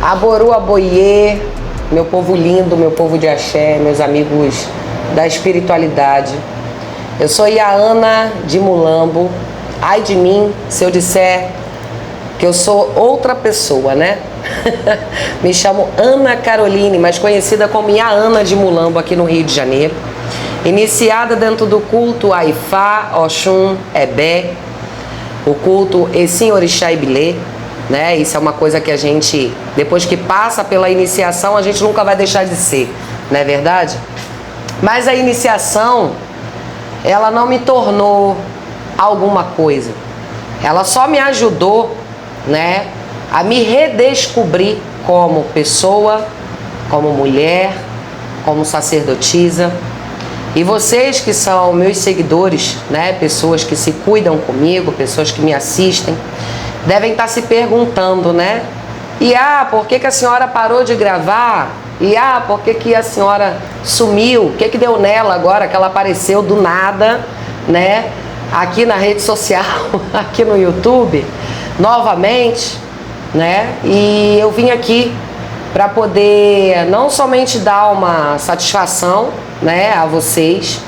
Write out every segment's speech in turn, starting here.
Aboru Aboiê, meu povo lindo, meu povo de axé, meus amigos da espiritualidade. Eu sou Iana de Mulambo. Ai de mim se eu disser que eu sou outra pessoa, né? Me chamo Ana Caroline, mais conhecida como Iana de Mulambo aqui no Rio de Janeiro. Iniciada dentro do culto Aifá, Oxum, Ebé, o culto Essim Orixá Ibilê, né? Isso é uma coisa que a gente, depois que passa pela iniciação, a gente nunca vai deixar de ser, não é verdade? Mas a iniciação, ela não me tornou alguma coisa. Ela só me ajudou, né, a me redescobrir como pessoa, como mulher, como sacerdotisa. E vocês que são meus seguidores, né, pessoas que se cuidam comigo, pessoas que me assistem, devem estar se perguntando, né? E por que a senhora parou de gravar? E por que a senhora sumiu? O que deu nela agora que ela apareceu do nada, né? Aqui na rede social, aqui no YouTube, novamente, né? E eu vim aqui para poder não somente dar uma satisfação, né, a vocês,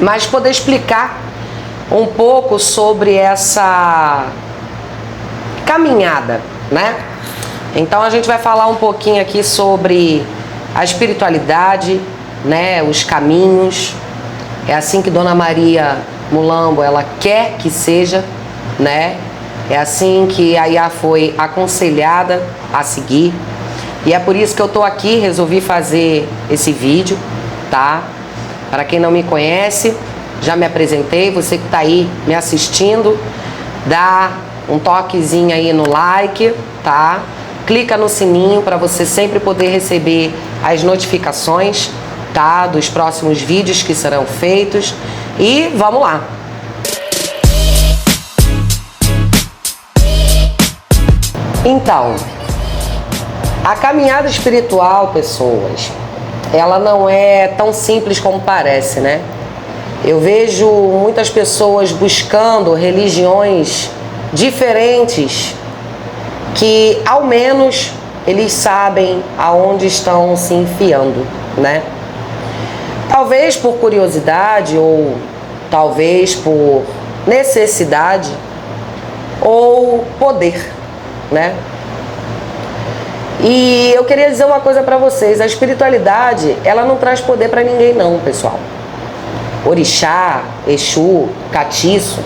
mas poder explicar um pouco sobre essa caminhada, né? Então a gente vai falar um pouquinho aqui sobre a espiritualidade, né, os caminhos. É assim que Dona Maria Mulambo, ela quer que seja, né? É assim que a Iá foi aconselhada a seguir. E é por isso que eu tô aqui, resolvi fazer esse vídeo, tá? Para quem não me conhece, já me apresentei, você que tá aí me assistindo, dá um toquezinho aí no like, tá? Clica no sininho para você sempre poder receber as notificações, tá? Dos próximos vídeos que serão feitos. E vamos lá! Então, a caminhada espiritual, pessoas, ela não é tão simples como parece, né? Eu vejo muitas pessoas buscando religiões diferentes que, ao menos, eles sabem aonde estão se enfiando, né? Talvez por curiosidade ou talvez por necessidade ou poder, né? E eu queria dizer uma coisa para vocês, a espiritualidade, ela não traz poder para ninguém não, pessoal. Orixá, Exu, Catiço,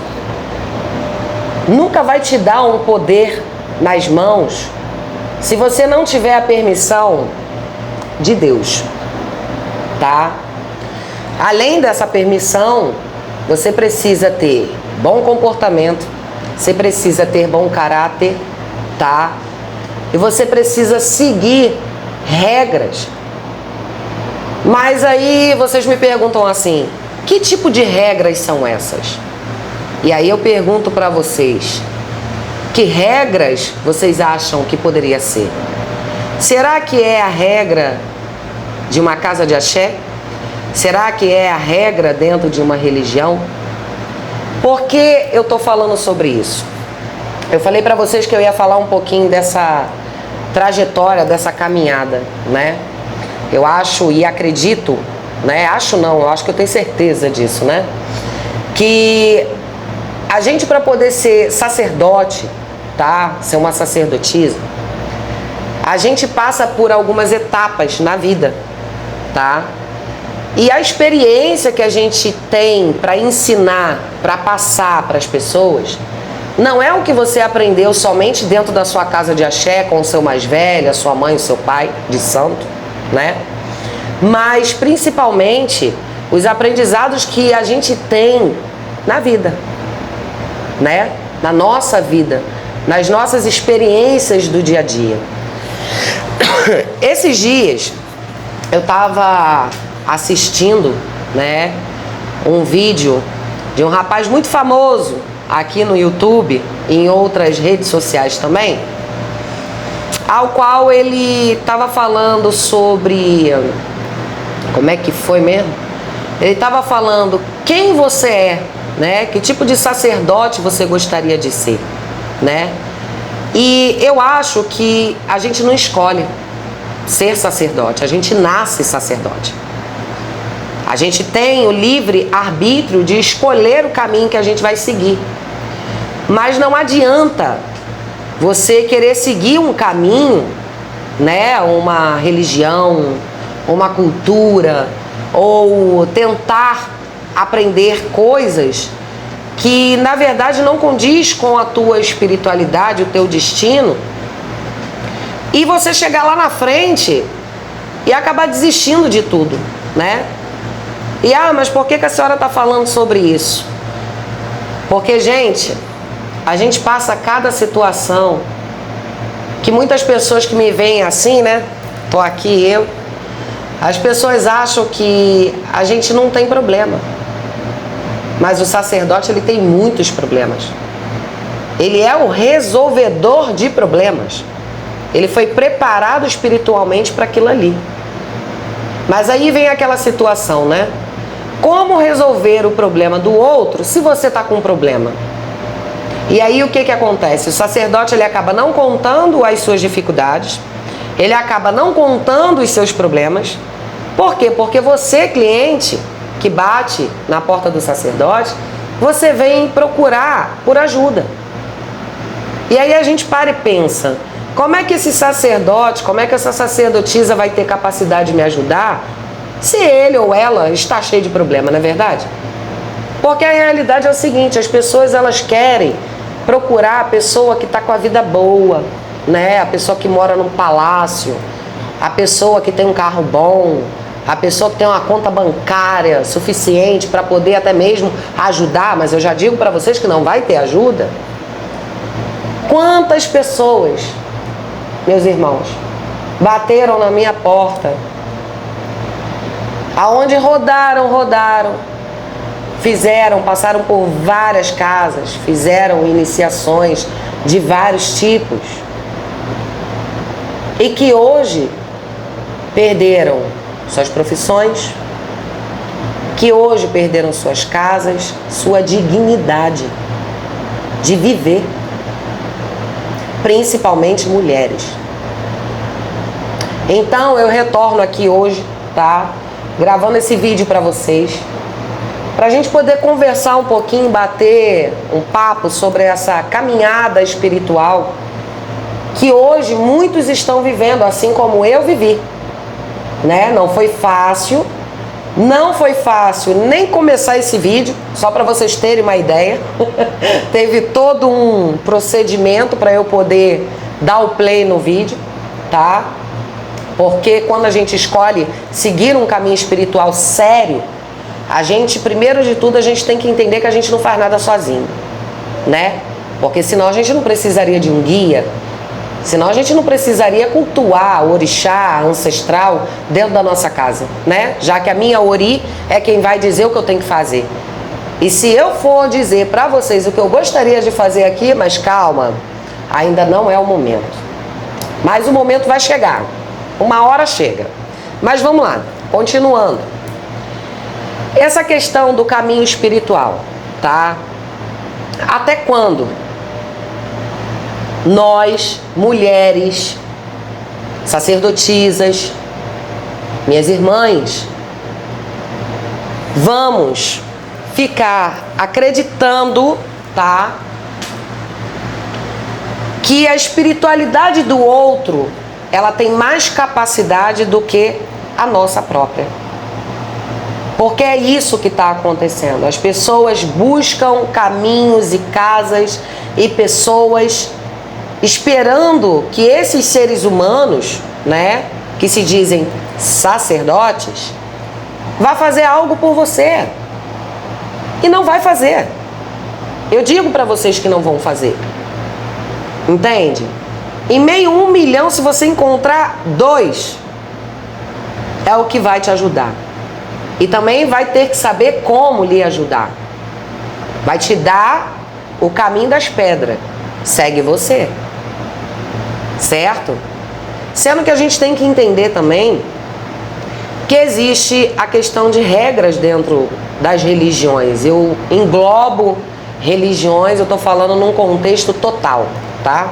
nunca vai te dar um poder nas mãos se você não tiver a permissão de Deus, tá? Além dessa permissão, você precisa ter bom comportamento, você precisa ter bom caráter, tá? E você precisa seguir regras. Mas aí vocês me perguntam assim, que tipo de regras são essas? E aí eu pergunto para vocês, que regras vocês acham que poderia ser? Será que é a regra de uma casa de axé? Será que é a regra dentro de uma religião? Por que eu tô falando sobre isso? Eu falei para vocês que eu ia falar um pouquinho dessa trajetória, dessa caminhada, né? Eu acho e acredito, né? Acho não, eu acho que eu tenho certeza disso, né? Que a gente, para poder ser sacerdote, tá? Ser uma sacerdotisa, a gente passa por algumas etapas na vida, tá? E a experiência que a gente tem para ensinar, para passar para as pessoas, não é o que você aprendeu somente dentro da sua casa de axé, com o seu mais velho, a sua mãe, o seu pai de santo, né? Mas principalmente os aprendizados que a gente tem na vida, né? Na nossa vida, nas nossas experiências do dia a dia. Esses dias eu estava assistindo, né, um vídeo de um rapaz muito famoso aqui no YouTube e em outras redes sociais também, ao qual ele estava falando sobre, como é que foi mesmo? Ele estava falando quem você é, né? Que tipo de sacerdote você gostaria de ser, né? E eu acho que a gente não escolhe ser sacerdote, a gente nasce sacerdote. A gente tem o livre arbítrio de escolher o caminho que a gente vai seguir. Mas não adianta você querer seguir um caminho, né, uma religião, uma cultura, ou tentar aprender coisas que na verdade não condiz com a tua espiritualidade, o teu destino, e você chegar lá na frente e acabar desistindo de tudo, né? E mas por que a senhora está falando sobre isso? Porque, gente, a gente passa cada situação que muitas pessoas que me veem assim, né? Tô aqui eu. As pessoas acham que a gente não tem problema. Mas o sacerdote, ele tem muitos problemas. Ele é o resolvedor de problemas. Ele foi preparado espiritualmente para aquilo ali. Mas aí vem aquela situação, né? Como resolver o problema do outro se você está com um problema? E aí o que acontece? O sacerdote, ele acaba não contando as suas dificuldades, ele acaba não contando os seus problemas. Por quê? Porque você, cliente, que bate na porta do sacerdote, você vem procurar por ajuda. E aí a gente para e pensa, como é que esse sacerdote, como é que essa sacerdotisa vai ter capacidade de me ajudar se ele ou ela está cheio de problema, não é verdade? Porque a realidade é o seguinte, as pessoas, elas querem procurar a pessoa que está com a vida boa, né? A pessoa que mora num palácio, a pessoa que tem um carro bom, a pessoa que tem uma conta bancária suficiente para poder até mesmo ajudar, mas eu já digo para vocês que não vai ter ajuda. Quantas pessoas, meus irmãos, bateram na minha porta, aonde rodaram, passaram por várias casas, fizeram iniciações de vários tipos e que hoje perderam suas profissões, que hoje perderam suas casas, sua dignidade de viver, principalmente mulheres. Então eu retorno aqui hoje, tá? Gravando esse vídeo para vocês, para a gente poder conversar um pouquinho, bater um papo sobre essa caminhada espiritual que hoje muitos estão vivendo, assim como eu vivi, né? Não foi fácil nem começar esse vídeo, só para vocês terem uma ideia. Teve todo um procedimento para eu poder dar o play no vídeo, tá? Porque quando a gente escolhe seguir um caminho espiritual sério, a gente, primeiro de tudo, a gente tem que entender que a gente não faz nada sozinho, né? Porque senão a gente não precisaria de um guia, senão a gente não precisaria cultuar o orixá ancestral dentro da nossa casa, né? Já que a minha ori é quem vai dizer o que eu tenho que fazer. E se eu for dizer para vocês o que eu gostaria de fazer aqui, mas calma, ainda não é o momento. Mas o momento vai chegar. Uma hora chega. Mas vamos lá, continuando. Essa questão do caminho espiritual, tá? Até quando nós, mulheres, sacerdotisas, minhas irmãs, vamos ficar acreditando, tá? Que a espiritualidade do outro, ela tem mais capacidade do que a nossa própria. Porque é isso que está acontecendo. As pessoas buscam caminhos e casas e pessoas esperando que esses seres humanos, né, que se dizem sacerdotes, vá fazer algo por você. E não vai fazer. Eu digo para vocês que não vão fazer. Entende? Em meio a 1 milhão, se você encontrar 2, é o que vai te ajudar. E também vai ter que saber como lhe ajudar. Vai te dar o caminho das pedras. Segue você. Certo? Sendo que a gente tem que entender também que existe a questão de regras dentro das religiões. Eu englobo religiões, eu estou falando num contexto total, tá?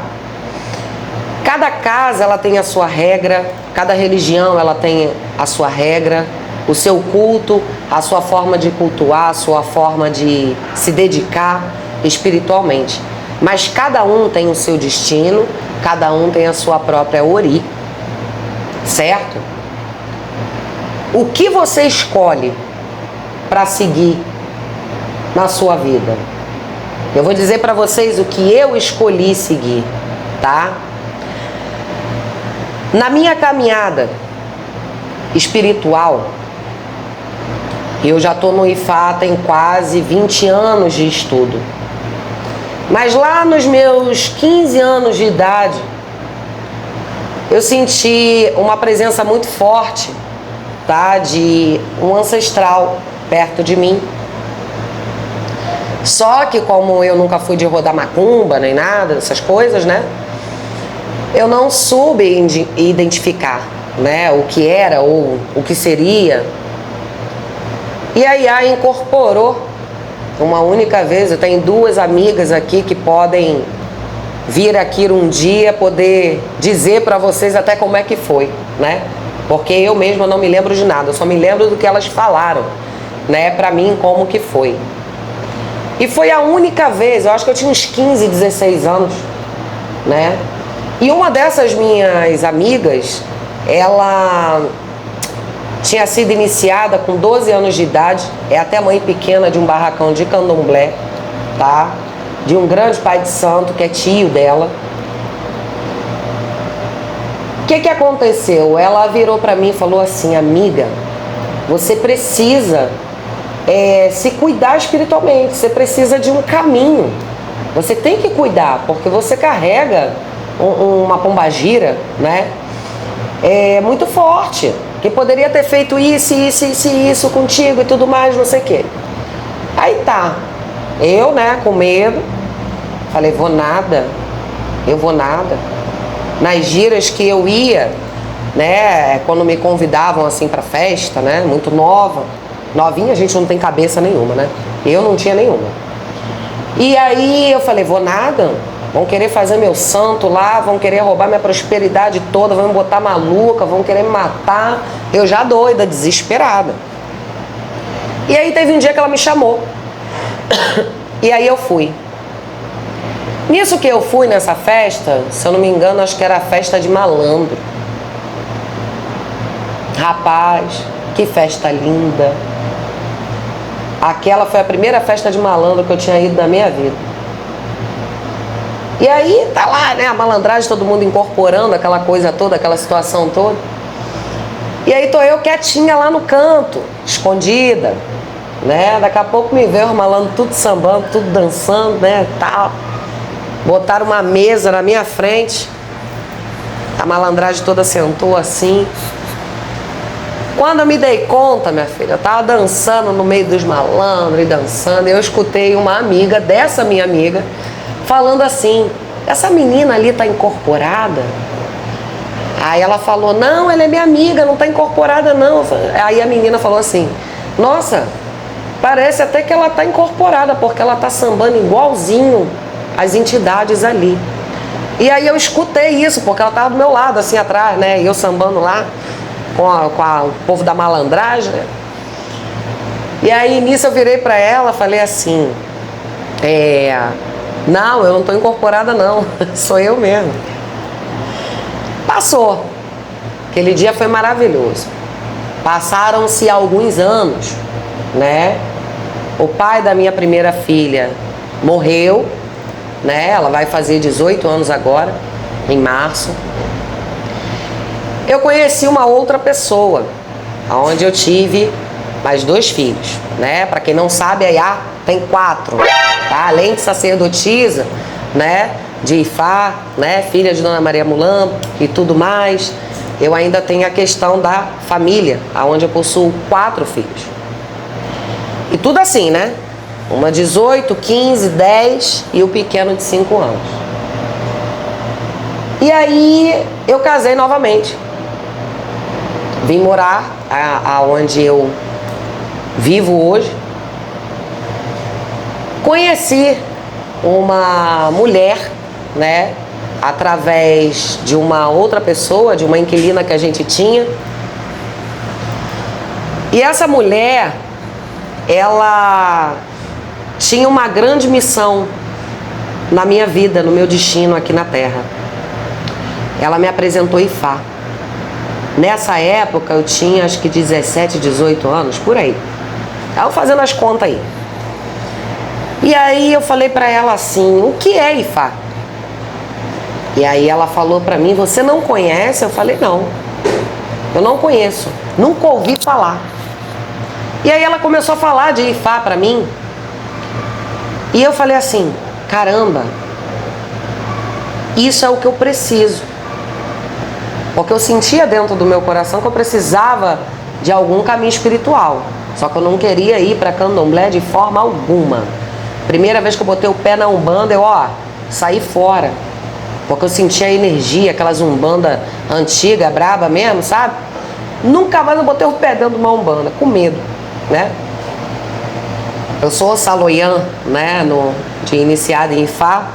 Cada casa ela tem a sua regra, cada religião ela tem a sua regra, o seu culto, a sua forma de cultuar, a sua forma de se dedicar espiritualmente. Mas cada um tem o seu destino, cada um tem a sua própria ori, certo? O que você escolhe para seguir na sua vida? Eu vou dizer para vocês o que eu escolhi seguir, tá? Na minha caminhada espiritual, eu já estou no IFA tem quase 20 anos de estudo. Mas lá nos meus 15 anos de idade, eu senti uma presença muito forte, tá? De um ancestral perto de mim. Só que como eu nunca fui de rodar macumba, nem nada, essas coisas, né? Eu não soube identificar, né? O que era ou o que seria. E a Iá incorporou uma única vez. Eu tenho 2 amigas aqui que podem vir aqui um dia poder dizer para vocês até como é que foi, né? Porque eu mesma não me lembro de nada, eu só me lembro do que elas falaram, né? Para mim como que foi. E foi a única vez, eu acho que eu tinha uns 15, 16 anos, né? E uma dessas minhas amigas, ela tinha sido iniciada com 12 anos de idade, é até mãe pequena de um barracão de candomblé, tá? De um grande pai de santo, que é tio dela. O que aconteceu? Ela virou pra mim e falou assim: amiga, você precisa se cuidar espiritualmente, você precisa de um caminho, você tem que cuidar, porque você carrega uma pombagira, né? Muito forte, que poderia ter feito isso contigo e tudo mais, não sei o quê. Aí tá, eu, né, com medo, falei, eu vou nada. Nas giras que eu ia, né, quando me convidavam assim pra festa, né, muito novinha, a gente não tem cabeça nenhuma, né? Eu não tinha nenhuma. E aí eu falei, vou nada, vão querer fazer meu santo lá, vão querer roubar minha prosperidade toda, vão me botar maluca, vão querer me matar. Eu já doida, desesperada. E aí teve um dia que ela me chamou. E aí eu fui. Nisso que eu fui nessa festa, se eu não me engano, acho que era a festa de malandro. Rapaz, que festa linda. Aquela foi a primeira festa de malandro que eu tinha ido na minha vida. E aí tá lá, né, a malandragem, todo mundo incorporando aquela coisa toda, aquela situação toda. E aí tô eu quietinha lá no canto, escondida, né? Daqui a pouco me veio os malandros tudo sambando, tudo dançando, né, tal. Botaram uma mesa na minha frente. A malandragem toda sentou assim. Quando eu me dei conta, minha filha, eu tava dançando no meio dos malandros e dançando. E eu escutei uma amiga, dessa minha amiga, falando assim, essa menina ali tá incorporada? Aí ela falou, não, ela é minha amiga, não tá incorporada não. Aí a menina falou assim, nossa, parece até que ela tá incorporada, porque ela tá sambando igualzinho as entidades ali. E aí eu escutei isso, porque ela tava do meu lado, assim atrás, né? E eu sambando lá com o povo da malandragem, né? E aí nisso eu virei pra ela, falei assim, não, eu não tô incorporada não, sou eu mesmo. Passou. Aquele dia foi maravilhoso. Passaram-se alguns anos, né? O pai da minha primeira filha morreu, né? Ela vai fazer 18 anos agora, em março. Eu conheci uma outra pessoa, onde eu tive mais 2 filhos, né? Para quem não sabe, a Iá tem 4, tá? Além de sacerdotisa, né? De Ifá, né? Filha de Dona Maria Mulambo e tudo mais. Eu ainda tenho a questão da família, onde eu possuo 4 filhos. E tudo assim, né? Uma 18, 15, 10 e o pequeno de 5 anos. E aí eu casei novamente. Vim morar aonde eu vivo hoje. Conheci uma mulher, né, através de uma outra pessoa, de uma inquilina que a gente tinha. E essa mulher, ela tinha uma grande missão na minha vida, no meu destino aqui na Terra. Ela me apresentou Ifá. Nessa época eu tinha acho que 17, 18 anos, por aí. Tava fazendo as contas aí. E aí eu falei pra ela assim, o que é Ifá? E aí ela falou pra mim, você não conhece? Eu falei, não, eu não conheço, nunca ouvi falar. E aí ela começou a falar de Ifá pra mim. E eu falei assim, caramba, isso é o que eu preciso. Porque eu sentia dentro do meu coração que eu precisava de algum caminho espiritual. Só que eu não queria ir para Candomblé de forma alguma. Primeira vez que eu botei o pé na Umbanda, eu saí fora. Porque eu sentia a energia, aquelas Umbanda antiga, braba mesmo, sabe? Nunca mais eu botei o pé dentro de uma Umbanda, com medo, né? Eu sou Saloian, né, de iniciada em Ifá.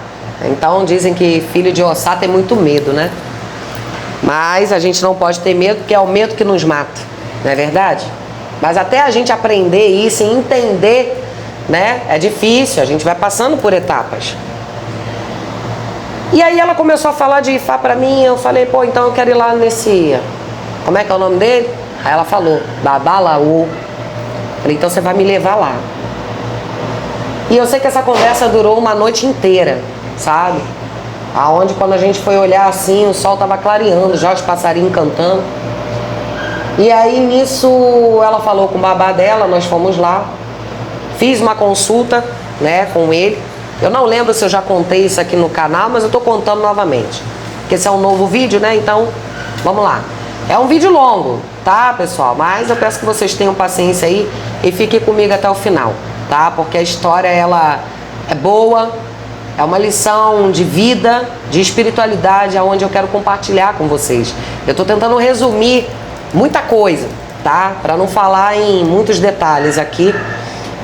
Então dizem que filho de Ossá tem muito medo, né? Mas a gente não pode ter medo, porque é o medo que nos mata, não é verdade? Mas até a gente aprender isso e entender, né, é difícil, a gente vai passando por etapas. E aí ela começou a falar de Ifá pra mim, eu falei, pô, então eu quero ir lá nesse... Como é que é o nome dele? Aí ela falou, Babalaô. Falei, então você vai me levar lá. E eu sei que essa conversa durou uma noite inteira, sabe? Aonde quando a gente foi olhar assim, o sol tava clareando, já os passarinhos cantando. E aí nisso ela falou com o babá dela, nós fomos lá. Fiz uma consulta, né, com ele. Eu não lembro se eu já contei isso aqui no canal, mas eu tô contando novamente. Porque esse é um novo vídeo, né? Então, vamos lá. É um vídeo longo, tá, pessoal? Mas eu peço que vocês tenham paciência aí e fiquem comigo até o final, tá? Porque a história, ela é boa. É uma lição de vida, de espiritualidade, aonde eu quero compartilhar com vocês. Eu tô tentando resumir muita coisa, tá? Para não falar em muitos detalhes aqui,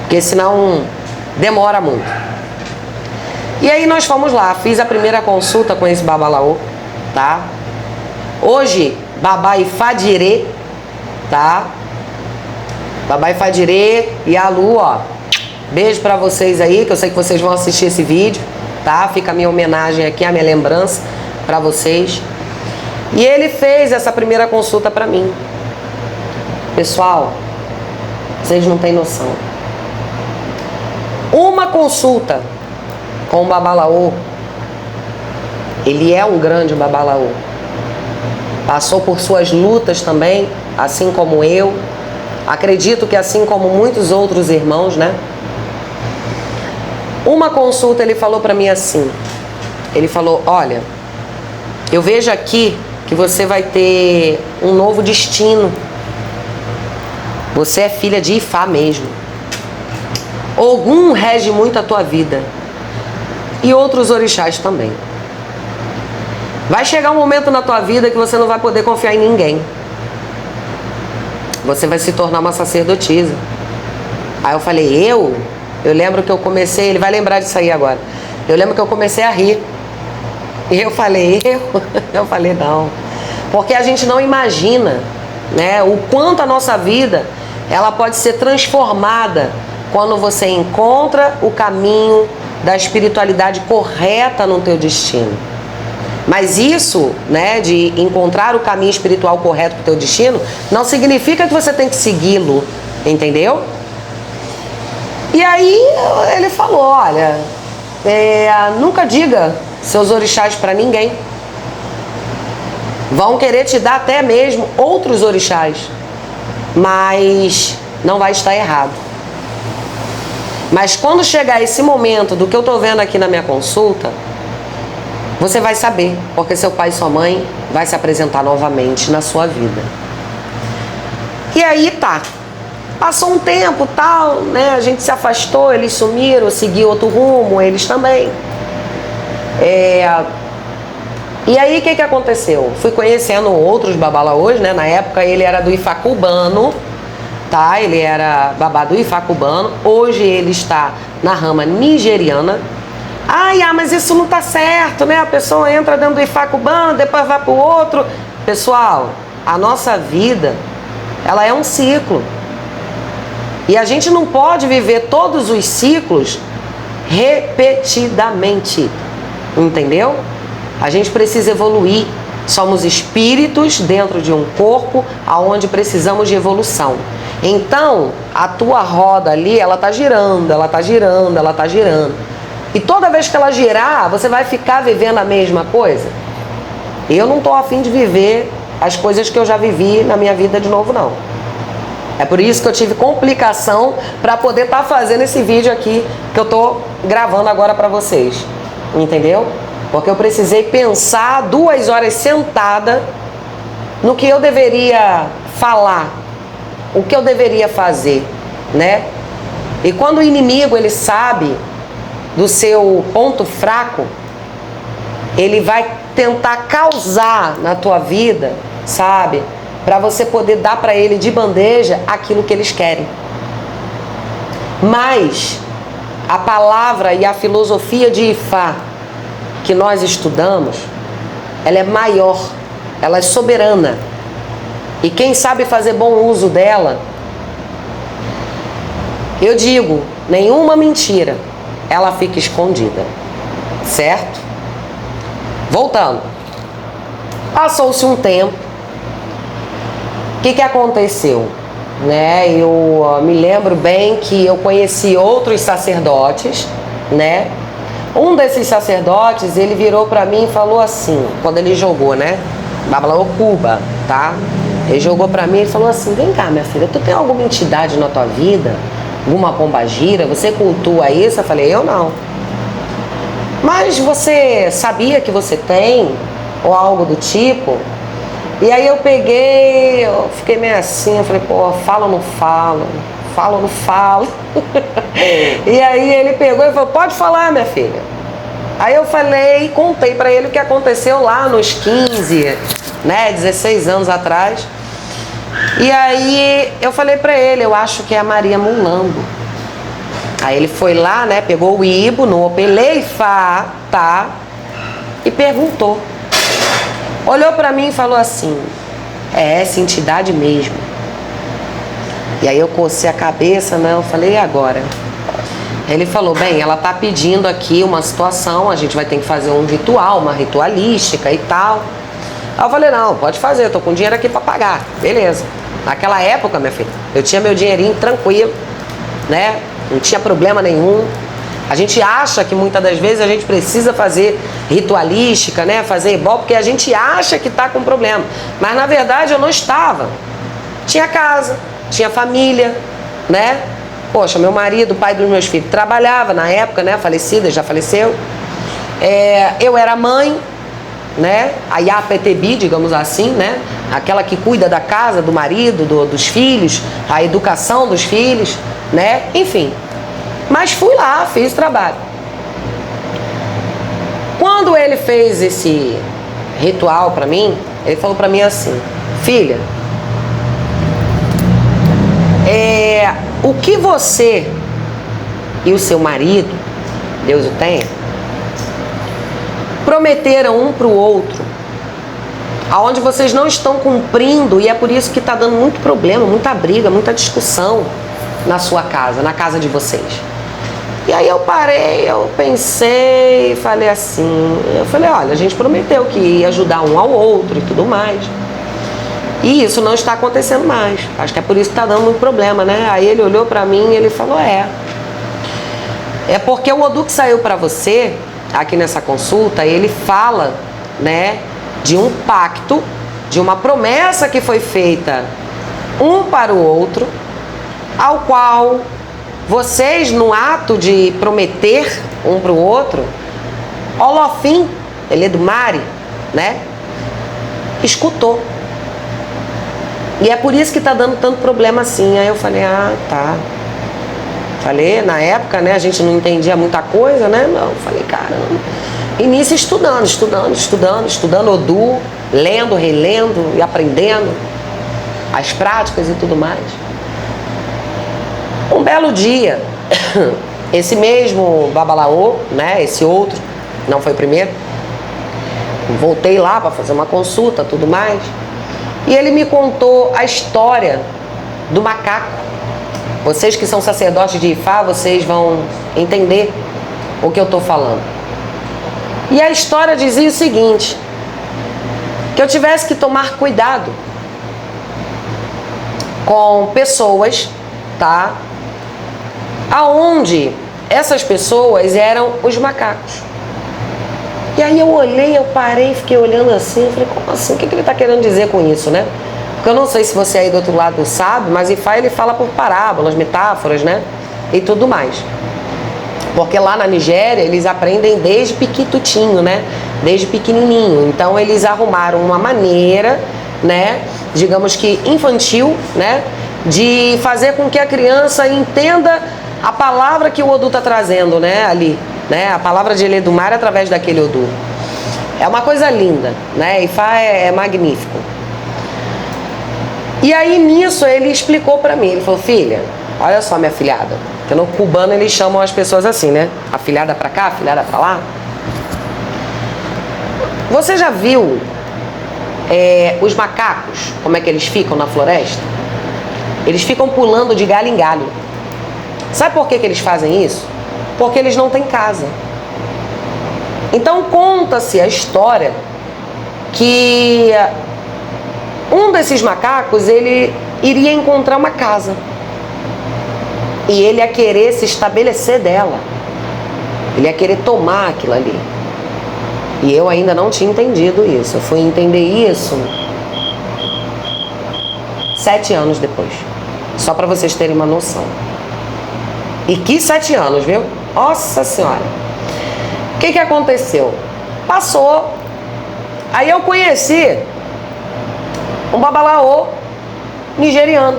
porque senão demora muito. E aí nós fomos lá, fiz a primeira consulta com esse Babalaô, tá? Hoje, Babá Ifadirê, tá? Babá Ifadirê e a Lu, ó. Beijo pra vocês aí, que eu sei que vocês vão assistir esse vídeo, tá? Fica a minha homenagem aqui, a minha lembrança pra vocês. E ele fez essa primeira consulta pra mim. Pessoal, vocês não têm noção. Uma consulta com o Babalaô, ele é um grande Babalaô. Passou por suas lutas também, assim como eu. Acredito que assim como muitos outros irmãos, né? Uma consulta ele falou pra mim assim. Ele falou, olha, eu vejo aqui que você vai ter um novo destino. Você é filha de Ifá mesmo. Ogum rege muito a tua vida. E outros orixás também. Vai chegar um momento na tua vida que você não vai poder confiar em ninguém. Você vai se tornar uma sacerdotisa. Aí eu falei, eu lembro que eu comecei, ele vai lembrar disso aí agora. Eu lembro que eu comecei a rir. E eu falei, eu falei, não. Porque a gente não imagina, né, o quanto a nossa vida, ela pode ser transformada quando você encontra o caminho da espiritualidade correta no teu destino. Mas isso, né, de encontrar o caminho espiritual correto para o teu destino, não significa que você tem que segui-lo, entendeu? E aí ele falou, olha, nunca diga seus orixás para ninguém. Vão querer te dar até mesmo outros orixás, mas não vai estar errado. Mas quando chegar esse momento do que eu estou vendo aqui na minha consulta, você vai saber, porque seu pai e sua mãe vai se apresentar novamente na sua vida. E aí tá. Passou um tempo, tal, né? A gente se afastou, eles sumiram, seguiu outro rumo, eles também. E aí o que aconteceu? Fui conhecendo outros babalaôs, né? Na época ele era do Ifá cubano, tá? Ele era babá do Ifá cubano. Hoje ele está na rama nigeriana. Mas isso não tá certo, né? A pessoa entra dentro do Ifá cubano, depois vai pro outro. Pessoal, a nossa vida, ela é um ciclo. E a gente não pode viver todos os ciclos repetidamente. Entendeu? A gente precisa evoluir. Somos espíritos dentro de um corpo aonde precisamos de evolução. Então, a tua roda ali, ela tá girando, ela tá girando, ela tá girando. E toda vez que ela girar, você vai ficar vivendo a mesma coisa? Eu não tô afim de viver as coisas que eu já vivi na minha vida de novo, não. É por isso que eu tive complicação para poder estar fazendo esse vídeo aqui que eu tô gravando agora para vocês. Entendeu? Porque eu precisei pensar 2 horas sentada no que eu deveria falar, o que eu deveria fazer, né? E quando o inimigo, ele sabe do seu ponto fraco, ele vai tentar causar na tua vida, sabe? Para você poder dar para ele de bandeja aquilo que eles querem. Mas a palavra e a filosofia de Ifá que nós estudamos, ela é maior, ela é soberana. E quem sabe fazer bom uso dela, eu digo, nenhuma mentira, ela fica escondida, certo? Voltando. Passou-se um tempo. O que aconteceu? Né? Eu me lembro bem que eu conheci outros sacerdotes, né? Um desses sacerdotes, ele virou pra mim e falou assim, quando ele jogou, né? Babalaocuba, tá? Ele jogou pra mim e falou assim, vem cá, minha filha, tu tem alguma entidade na tua vida? Alguma pombagira? Você cultua isso? Eu falei, eu não. Mas você sabia que você tem? Ou algo do tipo? E aí eu peguei, eu fiquei meio assim, eu falei, pô, falo ou não falo? Falo ou não falo? E aí ele pegou e falou, pode falar, minha filha. Aí eu falei, contei pra ele o que aconteceu lá nos 15, né, 16 anos atrás. E aí eu falei pra ele, eu acho que é a Maria Mulambo. Aí ele foi lá, né, pegou o Ibo no Opelei Fá, tá? E perguntou. Olhou pra mim e falou assim, é essa entidade mesmo. E aí eu cocei a cabeça, né? Eu falei, e agora? Ele falou, bem, ela tá pedindo aqui uma situação, a gente vai ter que fazer um ritual, uma ritualística e tal. Aí eu falei, não, pode fazer, eu tô com dinheiro aqui pra pagar. Beleza. Naquela época, minha filha, eu tinha meu dinheirinho tranquilo, né? Não tinha problema nenhum. A gente acha que muitas das vezes a gente precisa fazer ritualística, né? Fazer ebó, porque a gente acha que tá com problema. Mas na verdade eu não estava. Tinha casa, tinha família, né? Poxa, meu marido, pai dos meus filhos, trabalhava na época, né? Falecida, já faleceu. Eu era mãe, né? A Iapetebi, digamos assim, né? Aquela que cuida da casa, do marido, dos filhos, a educação dos filhos, né? Enfim. Mas fui lá, fiz o trabalho. Quando ele fez esse ritual pra mim, ele falou pra mim assim, filha, o que você e o seu marido, Deus o tenha, prometeram um pro outro, aonde vocês não estão cumprindo, e é por isso que tá dando muito problema, muita briga, muita discussão na sua casa, na casa de vocês. E aí eu parei, eu pensei, falei assim, olha, a gente prometeu que ia ajudar um ao outro e tudo mais. E isso não está acontecendo mais. Acho que é por isso que está dando muito problema, né? Aí ele olhou pra mim e ele falou, é porque o Odu que saiu pra você, aqui nessa consulta, ele fala, né, de um pacto, de uma promessa que foi feita um para o outro, ao qual vocês, no ato de prometer um para o outro, Olofim, ele é do Mari, né, escutou. E é por isso que tá dando tanto problema assim. Aí eu falei, tá. Falei, na época, né, a gente não entendia muita coisa, né? Não, falei, caramba. Início estudando Odu, lendo, relendo e aprendendo as práticas e tudo mais. Um belo dia, esse mesmo Babalaô, né, esse outro, não foi o primeiro, voltei lá para fazer uma consulta, tudo mais, e ele me contou a história do macaco. Vocês que são sacerdotes de Ifá, vocês vão entender o que eu estou falando. E a história dizia o seguinte, que eu tivesse que tomar cuidado com pessoas, tá? Aonde essas pessoas eram os macacos. E aí eu olhei, eu parei, fiquei olhando assim, eu falei, como assim? O que ele está querendo dizer com isso, né? Porque eu não sei se você aí do outro lado sabe, mas Ifá ele fala por parábolas, metáforas, né? E tudo mais. Porque lá na Nigéria eles aprendem desde piquitutinho, né? Desde pequenininho. Então eles arrumaram uma maneira, né? Digamos que infantil, né? De fazer com que a criança entenda a palavra que o Odu está trazendo, né? Ali, né? A palavra de Eledumare através daquele Odu. É uma coisa linda, né? Ifá é magnífico. E aí nisso ele explicou pra mim, ele falou, filha, olha só minha filhada, porque no cubano eles chamam as pessoas assim, né? Afilhada pra cá, afilhada pra lá. Você já viu os macacos, como é que eles ficam na floresta? Eles ficam pulando de galho em galho. Sabe por que eles fazem isso? Porque eles não têm casa. Então conta-se a história que um desses macacos, ele iria encontrar uma casa. E ele ia querer se estabelecer dela. Ele ia querer tomar aquilo ali. E eu ainda não tinha entendido isso. Eu fui entender isso 7 anos depois. Só para vocês terem uma noção. E que 7 anos, viu? Nossa Senhora. O que aconteceu? Passou. Aí eu conheci um Babalaô nigeriano.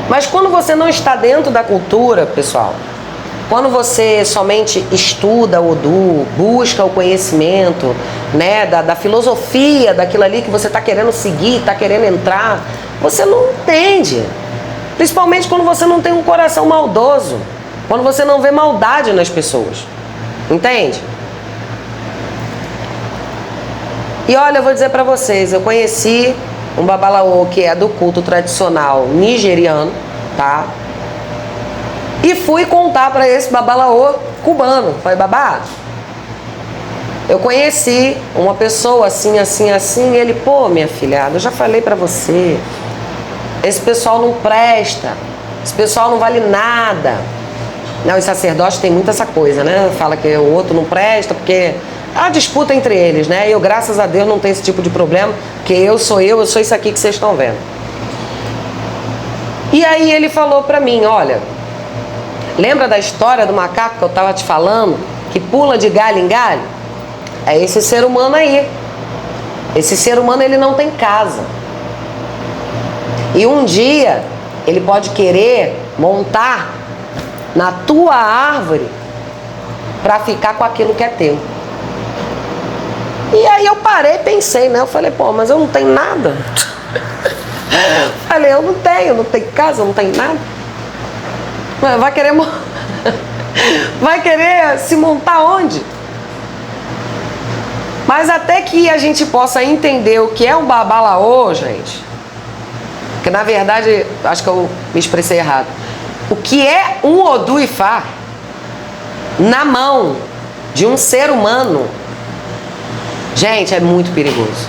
Mas quando você não está dentro da cultura, pessoal, quando você somente estuda o Odu, busca o conhecimento, né, da filosofia daquilo ali que você está querendo seguir, está querendo entrar, você não entende. Principalmente quando você não tem um coração maldoso, quando você não vê maldade nas pessoas. Entende? E olha, eu vou dizer pra vocês, eu conheci um Babalaô que é do culto tradicional nigeriano, tá? E fui contar pra esse Babalaô cubano. Falei, babá, eu conheci uma pessoa assim, assim, assim, e ele, pô, minha filhada, eu já falei pra você, esse pessoal não presta, esse pessoal não vale nada. Não, os sacerdotes têm muito essa coisa, né? Fala que o outro não presta, porque há disputa entre eles, né? Eu, graças a Deus, não tenho esse tipo de problema, porque eu sou isso aqui que vocês estão vendo. E aí ele falou pra mim, olha, lembra da história do macaco que eu tava te falando, que pula de galho em galho? É esse ser humano aí. Esse ser humano, ele não tem casa. E um dia, ele pode querer montar na tua árvore para ficar com aquilo que é teu. E aí eu parei e pensei, né? Eu falei, pô, mas eu não tenho nada. Falei, eu não tenho casa, não tenho nada. Vai querer vai querer se montar onde? Mas até que a gente possa entender o que é um Babalaô, gente, porque na verdade, acho que eu me expressei errado. O que é um Odu Ifá na mão de um ser humano, gente, é muito perigoso.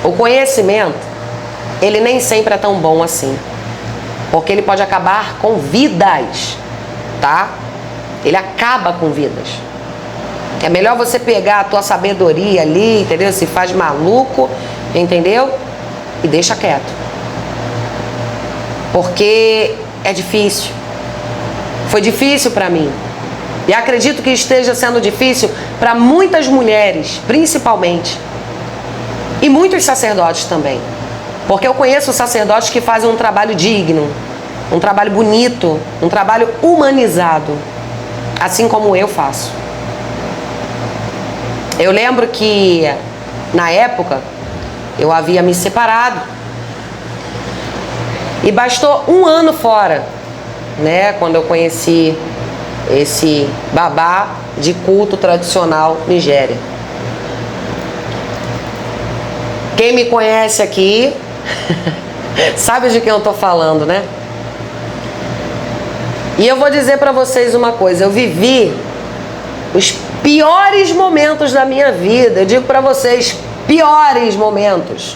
O conhecimento, ele nem sempre é tão bom assim, porque ele pode acabar com vidas, tá? Ele acaba com vidas. É melhor você pegar a tua sabedoria ali, entendeu? Se faz maluco, entendeu? E deixa quieto. Porque é difícil. Foi difícil para mim. E acredito que esteja sendo difícil para muitas mulheres, principalmente. E muitos sacerdotes também. Porque eu conheço sacerdotes que fazem um trabalho digno, um trabalho bonito, um trabalho humanizado, assim como eu faço. Eu lembro que, na época, eu havia me separado. E bastou 1 ano fora, né? Quando eu conheci esse babá de culto tradicional Nigéria. Quem me conhece aqui sabe de quem eu tô falando, né? E eu vou dizer pra vocês uma coisa, eu vivi os piores momentos da minha vida. Eu digo pra vocês, piores momentos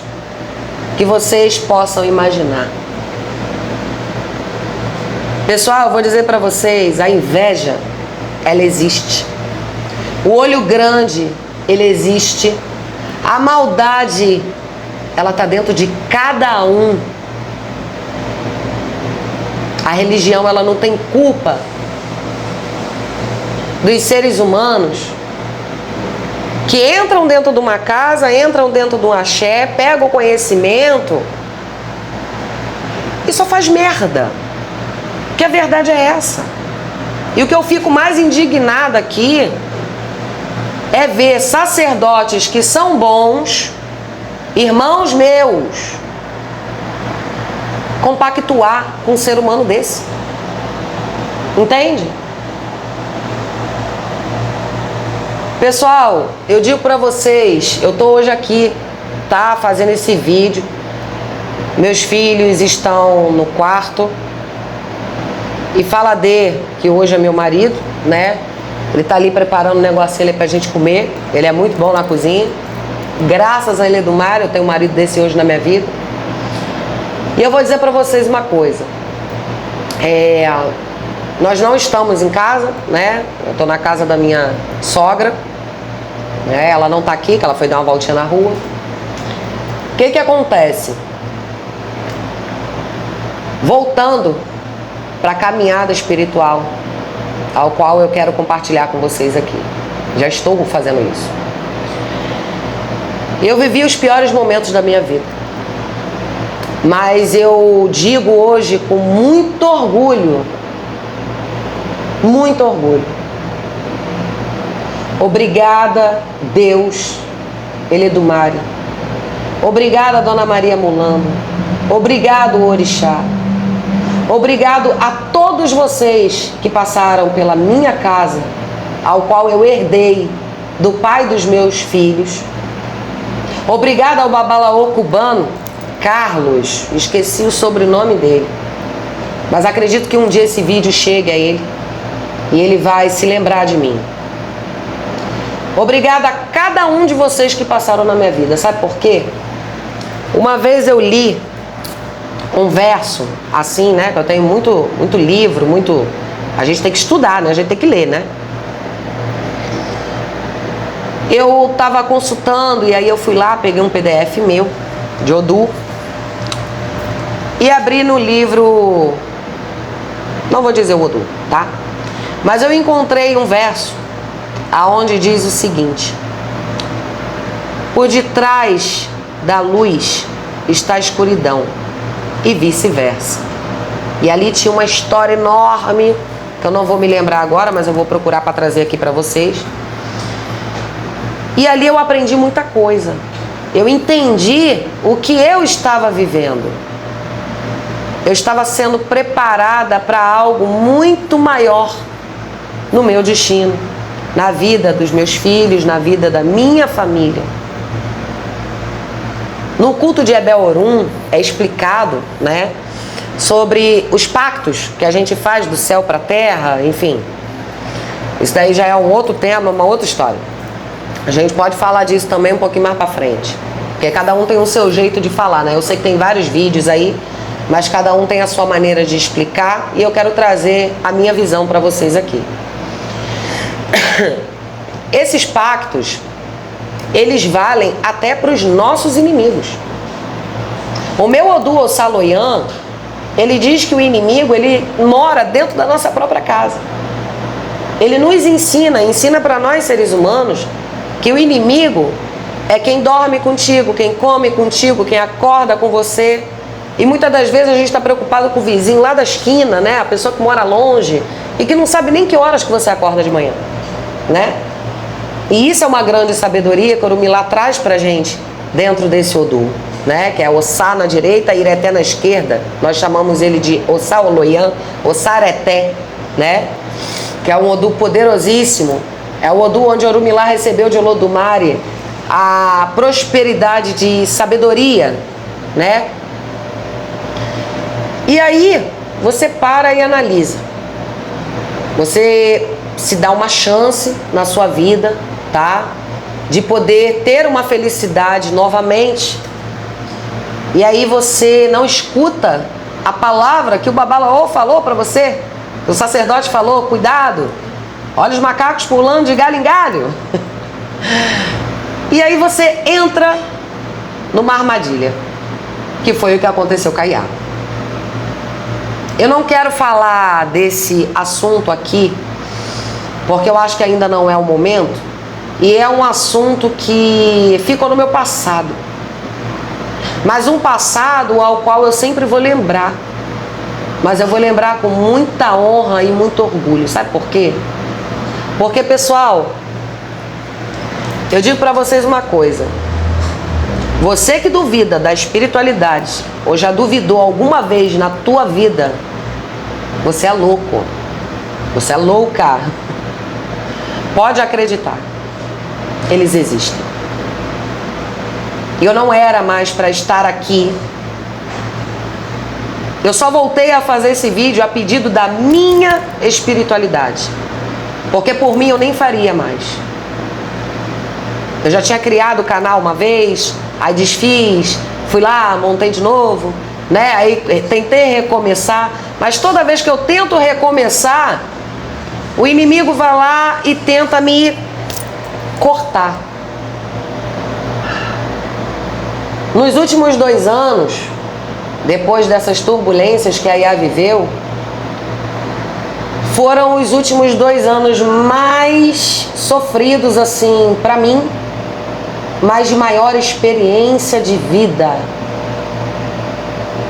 que vocês possam imaginar. Pessoal, eu vou dizer pra vocês, a inveja, ela existe. O olho grande, ele existe. A maldade, ela tá dentro de cada um. A religião, ela não tem culpa dos seres humanos que entram dentro de uma casa, entram dentro de um axé, pegam o conhecimento e só faz merda. Porque a verdade é essa. E o que eu fico mais indignada aqui é ver sacerdotes que são bons, irmãos meus, compactuar com um ser humano desse. Entende? Pessoal, eu digo pra vocês, eu tô hoje aqui, tá, fazendo esse vídeo. Meus filhos estão no quarto. E fala que hoje é meu marido, né? Ele tá ali preparando um negocinho ali pra gente comer. Ele é muito bom na cozinha. Graças a Eledomar, eu tenho um marido desse hoje na minha vida. E eu vou dizer pra vocês uma coisa. Nós não estamos em casa, né? Eu tô na casa da minha sogra. Né? Ela não tá aqui, que ela foi dar uma voltinha na rua. O que acontece? Voltando para a caminhada espiritual, ao qual eu quero compartilhar com vocês aqui. Já estou fazendo isso. Eu vivi os piores momentos da minha vida. Mas eu digo hoje com muito orgulho, obrigada, Deus, Eledomari. Obrigada, Dona Maria Mulamba. Obrigado, Orixá. Obrigado a todos vocês que passaram pela minha casa, ao qual eu herdei do pai dos meus filhos. Obrigado ao babalaô cubano, Carlos, esqueci o sobrenome dele. Mas acredito que um dia esse vídeo chegue a ele e ele vai se lembrar de mim. Obrigada a cada um de vocês que passaram na minha vida. Sabe por quê? Uma vez eu li um verso, assim, né? Que eu tenho muito livro, a gente tem que estudar, né? A gente tem que ler, né? Eu estava consultando e aí eu fui lá, peguei um PDF meu, de Odu, e abri no livro, não vou dizer o Odu, tá? Mas eu encontrei um verso, aonde diz o seguinte: por detrás da luz está a escuridão, e vice-versa. E ali tinha uma história enorme, que eu não vou me lembrar agora, mas eu vou procurar para trazer aqui para vocês. E ali eu aprendi muita coisa. Eu entendi o que eu estava vivendo. Eu estava sendo preparada para algo muito maior no meu destino, na vida dos meus filhos, na vida da minha família. No culto de Ebel-Orum é explicado, né, sobre os pactos que a gente faz do céu para a terra, enfim. Isso daí já é um outro tema, uma outra história. A gente pode falar disso também um pouquinho mais para frente, porque cada um tem o seu jeito de falar, né? Eu sei que tem vários vídeos aí, mas cada um tem a sua maneira de explicar e eu quero trazer a minha visão para vocês aqui. Esses pactos, eles valem até para os nossos inimigos. O meu Odu Ossaloyan, ele diz que o inimigo, ele mora dentro da nossa própria casa. Ele nos ensina para nós seres humanos, que o inimigo é quem dorme contigo, quem come contigo, quem acorda com você. E muitas das vezes a gente está preocupado com o vizinho lá da esquina, né? A pessoa que mora longe e que não sabe nem que horas que você acorda de manhã, né? E isso é uma grande sabedoria que o Orumilá traz pra gente dentro desse Odu, né? Que é Ossá na direita e Ireté na esquerda. Nós chamamos ele de Ossá Oloyan, Ossareté, né? que é um Odu poderosíssimo. É o Odu onde Orumilá recebeu de Olodumare a prosperidade de sabedoria, né? E aí, você para e analisa. Você se dá uma chance na sua vida, tá? De poder ter uma felicidade novamente. E aí você não escuta a palavra que o Babalaô falou para você. O sacerdote falou, cuidado, olha os macacos pulando de galho em galho. E aí você entra numa armadilha, que foi o que aconteceu com a Iá. Eu não quero falar desse assunto aqui, porque eu acho que ainda não é o momento, e é um assunto que ficou no meu passado. Mas um passado ao qual eu sempre vou lembrar. Mas eu vou lembrar com muita honra e muito orgulho. Sabe por quê? Porque, pessoal, eu digo pra vocês uma coisa. Você que duvida da espiritualidade, ou já duvidou alguma vez na tua vida, você é louco. Você é louca. Pode acreditar. Eles existem. Eu não era mais para estar aqui. Eu só voltei a fazer esse vídeo a pedido da minha espiritualidade. Porque por mim eu nem faria mais. Eu já tinha criado o canal uma vez, aí desfiz, fui lá, montei de novo, né? Aí tentei recomeçar, mas toda vez que eu tento recomeçar, o inimigo vai lá e tenta me cortar. Nos últimos 2 anos, depois dessas turbulências que a Iá viveu, foram os últimos 2 anos mais sofridos, assim, pra mim, mas de maior experiência de vida.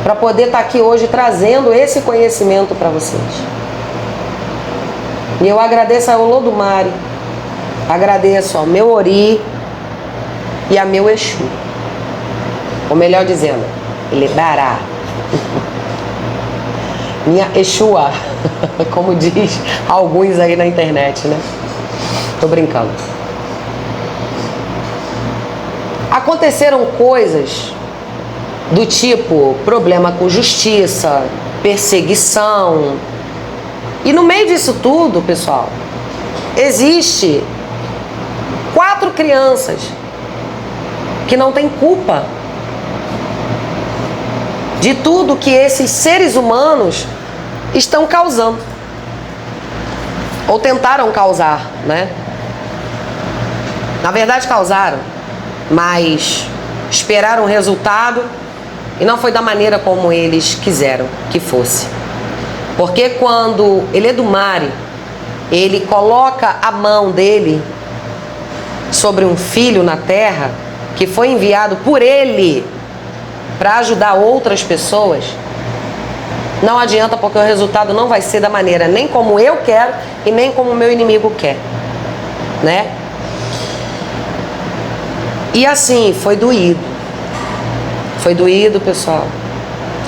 Para poder estar aqui hoje trazendo esse conhecimento para vocês. E eu agradeço ao Olodumare, agradeço ao meu Ori e a meu Exu. Ou melhor dizendo, ele dará. Minha Exua, como diz alguns aí na internet, né? Tô brincando. Aconteceram coisas do tipo problema com justiça, perseguição. E no meio disso tudo, pessoal, existe 4 crianças que não têm culpa de tudo que esses seres humanos estão causando. Ou tentaram causar, né? Na verdade causaram, mas esperaram o resultado e não foi da maneira como eles quiseram que fosse. Porque quando Olodumare, ele coloca a mão dele sobre um filho na terra, que foi enviado por ele para ajudar outras pessoas, não adianta, porque o resultado não vai ser da maneira nem como eu quero e nem como o meu inimigo quer, né? E assim, foi doído. Foi doído, pessoal.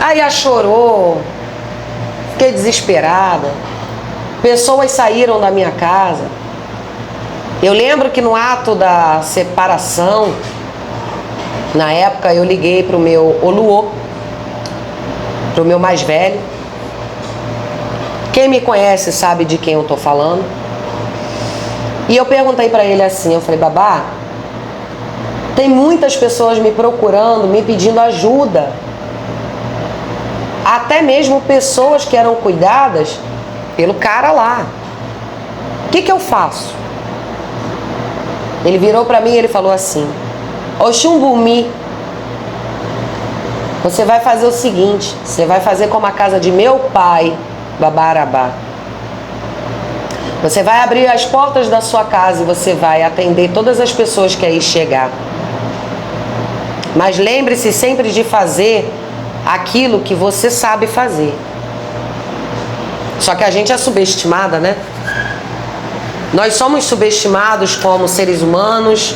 Aí a chorou, fiquei desesperada. Pessoas saíram da minha casa. Eu lembro que no ato da separação, na época eu liguei para o meu Oluô, para o meu mais velho. Quem me conhece sabe de quem eu tô falando. E eu perguntei para ele assim, eu falei, babá, tem muitas pessoas me procurando, me pedindo ajuda. Até mesmo pessoas que eram cuidadas pelo cara lá. O que eu faço? Ele virou para mim e ele falou assim, Oxumbumi, você vai fazer o seguinte, você vai fazer como a casa de meu pai, Babarabá. Você vai abrir as portas da sua casa e você vai atender todas as pessoas que aí chegar. Mas lembre-se sempre de fazer aquilo que você sabe fazer. Só que a gente é subestimada, né? Nós somos subestimados como seres humanos.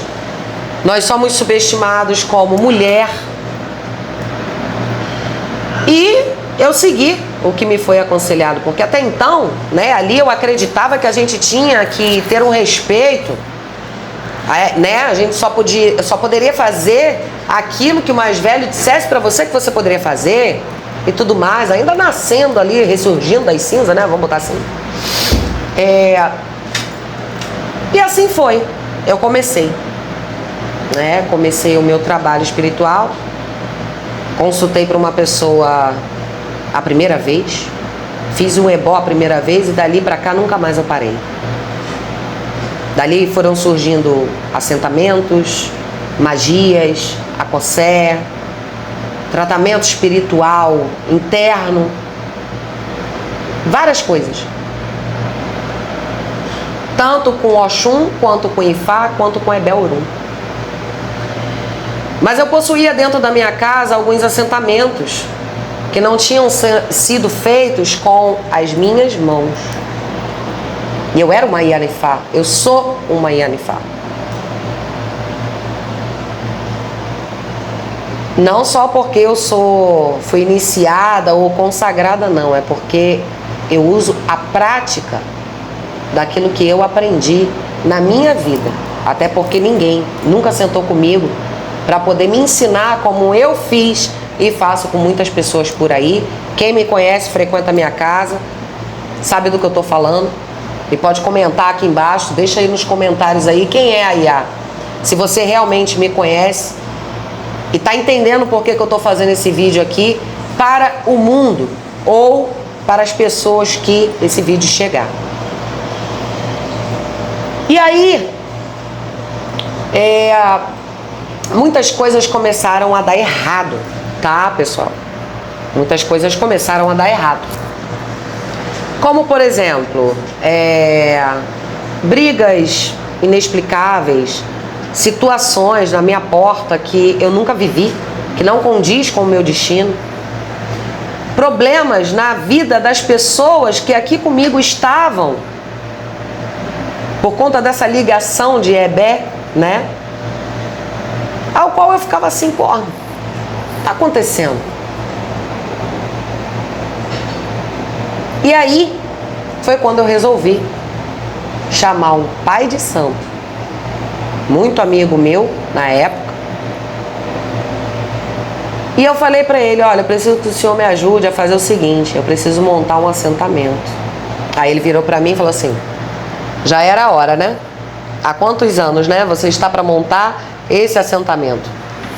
Nós somos subestimados como mulher. E eu segui o que me foi aconselhado, porque até então, né, ali eu acreditava que a gente tinha que ter um respeito, né, a gente só poderia fazer aquilo que o mais velho dissesse para você que você poderia fazer e tudo mais, ainda nascendo ali, ressurgindo das cinzas, né, vamos botar assim. E assim foi, eu comecei, né, comecei o meu trabalho espiritual, consultei para uma pessoa a primeira vez, fiz um ebó a primeira vez e dali para cá nunca mais eu parei. Dali foram surgindo assentamentos, magias, acossé, tratamento espiritual interno, várias coisas. Tanto com Oxum, quanto com Ifá, quanto com Ebé-Orum. Mas eu possuía dentro da minha casa alguns assentamentos que não tinham sido feitos com as minhas mãos. E eu era uma Ianifá, eu sou uma Ianifá. Não só porque eu fui iniciada ou consagrada, não. É porque eu uso a prática daquilo que eu aprendi na minha vida. Até porque ninguém nunca sentou comigo para poder me ensinar como eu fiz e faço com muitas pessoas por aí. Quem me conhece, frequenta a minha casa, sabe do que eu estou falando. E pode comentar aqui embaixo, deixa aí nos comentários aí quem é a Iá. Se você realmente me conhece e está entendendo por que eu estou fazendo esse vídeo aqui para o mundo ou para as pessoas que esse vídeo chegar. E aí, muitas coisas começaram a dar errado, tá, pessoal? Muitas coisas começaram a dar errado. Como, por exemplo, brigas inexplicáveis, situações na minha porta que eu nunca vivi, que não condiz com o meu destino. Problemas na vida das pessoas que aqui comigo estavam, por conta dessa ligação de Ebé, né? Ao qual eu ficava assim, pô, o que tá acontecendo? E aí, foi quando eu resolvi chamar um pai de santo, muito amigo meu na época, e eu falei pra ele, olha, eu preciso que o senhor me ajude a fazer o seguinte, eu preciso montar um assentamento. Aí ele virou pra mim e falou assim, já era a hora, né? Há quantos anos, né? Você está para montar esse assentamento?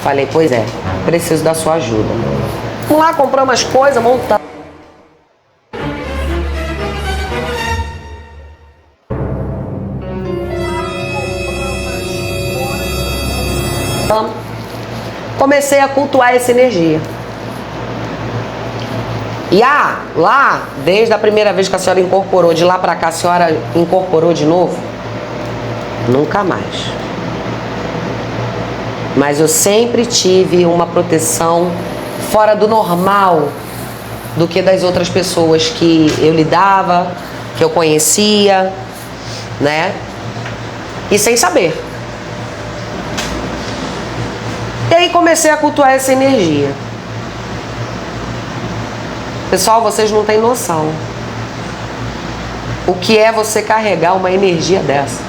Falei, pois é, preciso da sua ajuda. Vamos lá, compramos as coisas, montamos. Comecei a cultuar essa energia. E lá, desde a primeira vez que a senhora incorporou, de lá pra cá a senhora incorporou de novo? Nunca mais. Mas eu sempre tive uma proteção fora do normal do que das outras pessoas que eu lidava, que eu conhecia, né? E sem saber. E aí comecei a cultuar essa energia. Pessoal, vocês não têm noção o que é você carregar uma energia dessa.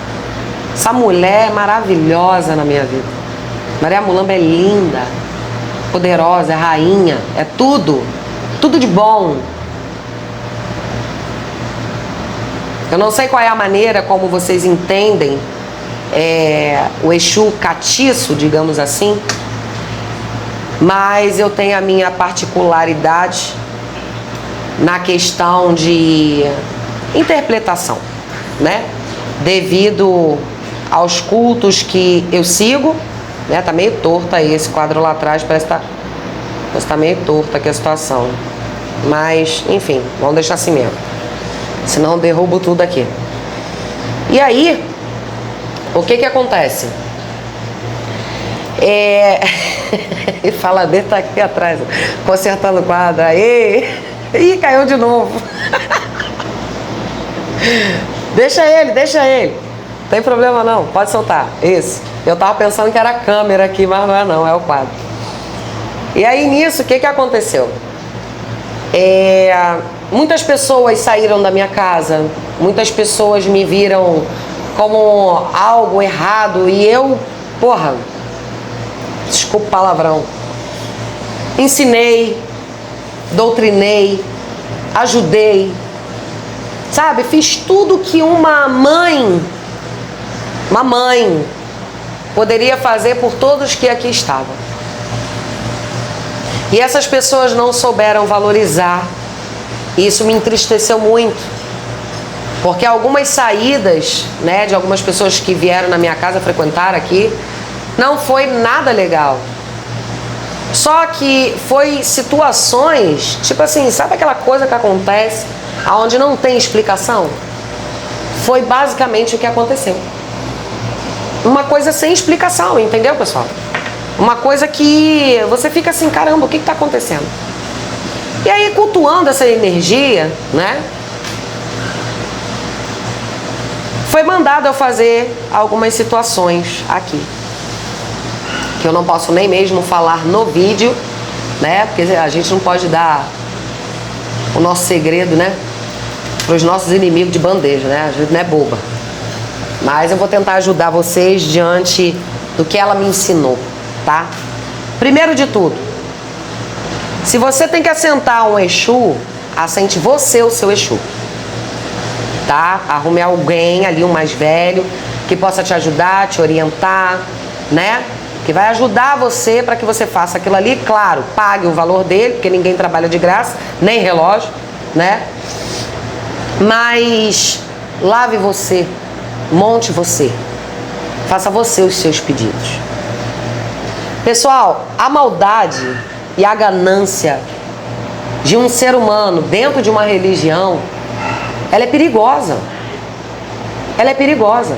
Essa mulher é maravilhosa na minha vida. Maria Mulamba é linda, poderosa, é rainha, é tudo de bom. Eu não sei qual é a maneira como vocês entendem o Exu catiço, digamos assim, mas eu tenho a minha particularidade na questão de interpretação, né? Devido aos cultos que eu sigo, né? Tá meio torto aí esse quadro lá atrás, parece que tá meio torto aqui a situação. Mas, enfim, vamos deixar assim mesmo. Senão eu derrubo tudo aqui. E aí, o que acontece? E fala dele tá aqui atrás, consertando o quadro. Aí, ih, caiu de novo. Deixa ele. Não tem problema não, pode soltar. Isso. Eu tava pensando que era a câmera aqui, mas não é não, é o quadro. E aí nisso, o que aconteceu? Muitas pessoas saíram da minha casa, muitas pessoas me viram como algo errado e eu, desculpa o palavrão, ensinei, doutrinei, ajudei, sabe? Fiz tudo que uma mãe poderia fazer por todos que aqui estavam. E essas pessoas não souberam valorizar. E isso me entristeceu muito. Porque algumas saídas, né, de algumas pessoas que vieram na minha casa frequentar aqui, não foi nada legal. Só que foi situações, tipo assim, sabe aquela coisa que acontece onde não tem explicação? Foi basicamente o que aconteceu. Uma coisa sem explicação, entendeu, pessoal? Uma coisa que você fica assim, caramba, o que está acontecendo? E aí, cultuando essa energia, né? Foi mandado eu fazer algumas situações aqui. Que eu não posso nem mesmo falar no vídeo, né? Porque a gente não pode dar o nosso segredo, né? Para os nossos inimigos de bandeja, né? A gente não é boba. Mas eu vou tentar ajudar vocês diante do que ela me ensinou, tá? Primeiro de tudo, se você tem que assentar um Exu, assente você o seu Exu, tá? Arrume alguém ali, um mais velho, que possa te ajudar, te orientar, né? Que vai ajudar você para que você faça aquilo ali, claro, pague o valor dele, porque ninguém trabalha de graça, nem relógio, né? Mas lave você, monte você, faça você os seus pedidos. Pessoal, a maldade e a ganância de um ser humano dentro de uma religião, ela é perigosa. Ela é perigosa.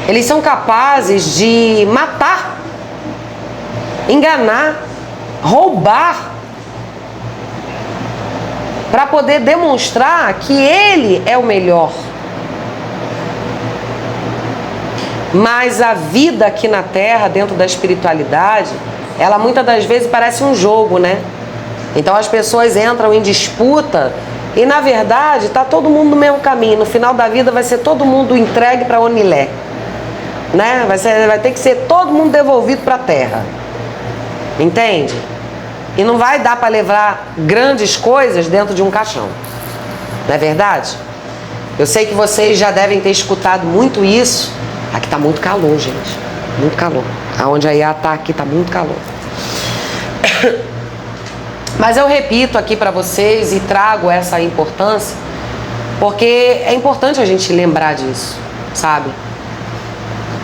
Eles são capazes de matar, enganar, roubar, para poder demonstrar que ele é o melhor. Mas a vida aqui na Terra, dentro da espiritualidade, ela muitas das vezes parece um jogo, né? Então as pessoas entram em disputa e, na verdade, tá todo mundo no mesmo caminho. No final da vida vai ser todo mundo entregue para Onilé, né? Vai ter que ser todo mundo devolvido para a Terra. Entende? E não vai dar para levar grandes coisas dentro de um caixão. Não é verdade? Eu sei que vocês já devem ter escutado muito isso. Aqui tá muito calor, gente. Muito calor. Aonde a IA tá aqui tá muito calor. Mas eu repito aqui para vocês e trago essa importância, porque é importante a gente lembrar disso, sabe?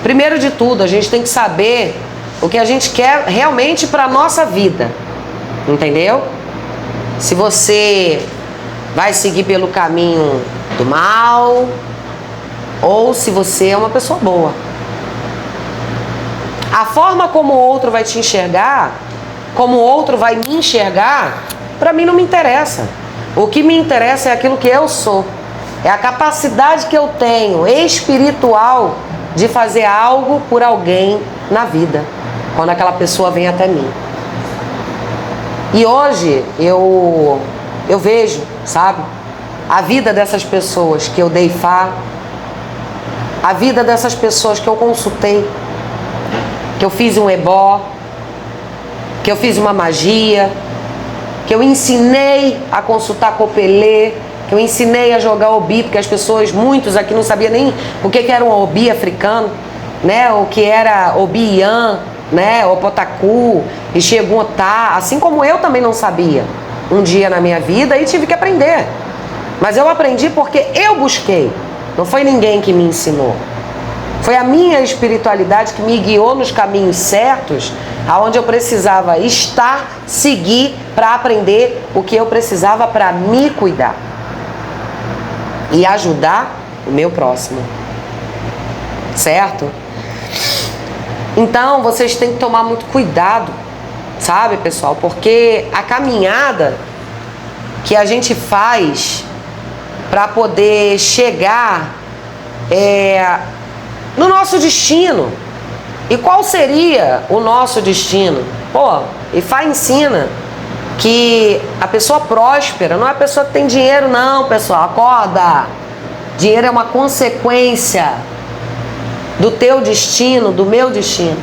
Primeiro de tudo, a gente tem que saber o que a gente quer realmente para nossa vida. Entendeu? Se você vai seguir pelo caminho do mal ou se você é uma pessoa boa. A forma como o outro vai te enxergar, como o outro vai me enxergar, para mim não me interessa. O que me interessa é aquilo que eu sou. É a capacidade que eu tenho espiritual de fazer algo por alguém na vida, quando aquela pessoa vem até mim. E hoje eu vejo, sabe, a vida dessas pessoas que eu dei fá, a vida dessas pessoas que eu consultei, que eu fiz um ebó, que eu fiz uma magia, que eu ensinei a consultar copelê, que eu ensinei a jogar obi, porque as pessoas, muitos aqui não sabiam nem o que era um obi africano, né, o que era obi ian, né, o potacu, e xeguotá, assim como eu também não sabia um dia na minha vida e tive que aprender. Mas eu aprendi porque eu busquei, não foi ninguém que me ensinou. Foi a minha espiritualidade que me guiou nos caminhos certos, aonde eu precisava estar, seguir, para aprender o que eu precisava para me cuidar e ajudar o meu próximo. Certo? Então, vocês têm que tomar muito cuidado, sabe, pessoal? Porque a caminhada que a gente faz para poder chegar no nosso destino. E qual seria o nosso destino? Pô, Ifá ensina que a pessoa próspera não é a pessoa que tem dinheiro, não, pessoal. Acorda! Dinheiro é uma consequência do teu destino, do meu destino.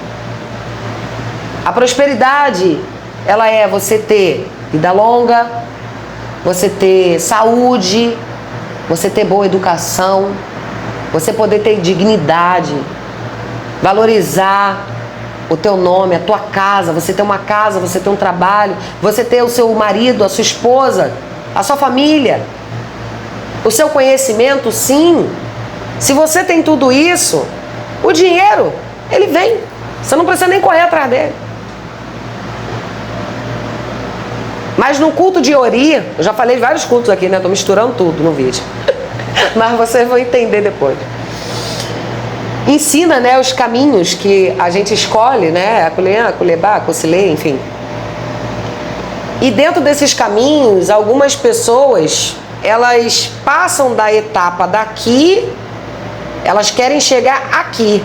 A prosperidade, ela é você ter vida longa, você ter saúde, você ter boa educação, você poder ter dignidade, valorizar o teu nome, a tua casa, você ter uma casa, você ter um trabalho, você ter o seu marido, a sua esposa, a sua família, o seu conhecimento, sim. Se você tem tudo isso, o dinheiro, ele vem. Você não precisa nem correr atrás dele. Mas no culto de Ori, eu já falei de vários cultos aqui, né? Tô misturando tudo no vídeo. Mas vocês vão entender depois. Ensina, né, os caminhos que a gente escolhe, né? A Culebá, Cocilê, enfim. E dentro desses caminhos, algumas pessoas, elas passam da etapa daqui, elas querem chegar aqui.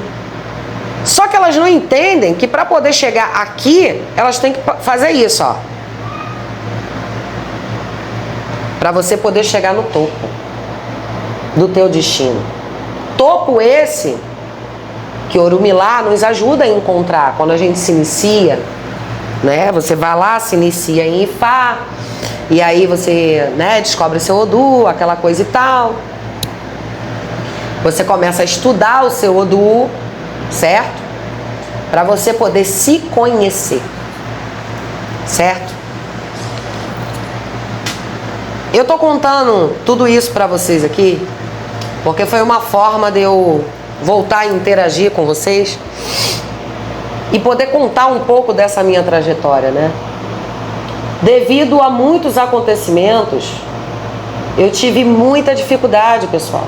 Só que elas não entendem que para poder chegar aqui, elas têm que fazer isso, ó. Para você poder chegar no topo do teu destino. Topo esse que Orumilá nos ajuda a encontrar quando a gente se inicia, né? Você vai lá, se inicia em Ifá, e aí você, né, descobre seu Odu, aquela coisa e tal. Você começa a estudar o seu Odu, certo? Para você poder se conhecer, certo? Eu tô contando tudo isso para vocês aqui porque foi uma forma de eu voltar a interagir com vocês e poder contar um pouco dessa minha trajetória, né? Devido a muitos acontecimentos, eu tive muita dificuldade, pessoal.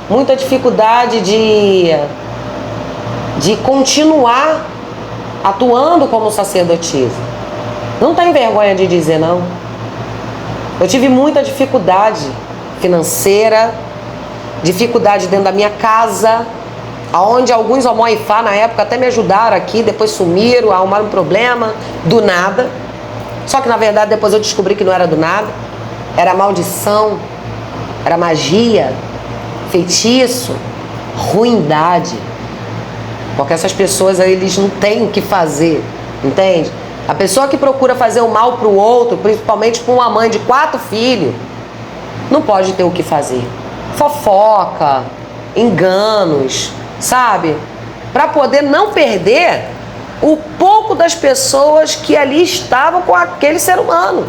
Muita dificuldade de continuar atuando como sacerdotisa. Não tem vergonha de dizer não. Eu tive muita dificuldade financeira, dificuldade dentro da minha casa, onde alguns Omoifá na época até me ajudaram aqui, depois sumiram, arrumaram um problema, do nada. Só que na verdade depois eu descobri que não era do nada, era maldição, era magia, feitiço, ruindade. Porque essas pessoas aí, eles não têm o que fazer, entende? A pessoa que procura fazer o mal para o outro, principalmente para uma mãe de 4 filhos, não pode ter o que fazer. Fofoca, enganos, sabe? Para poder não perder o pouco das pessoas que ali estavam com aquele ser humano.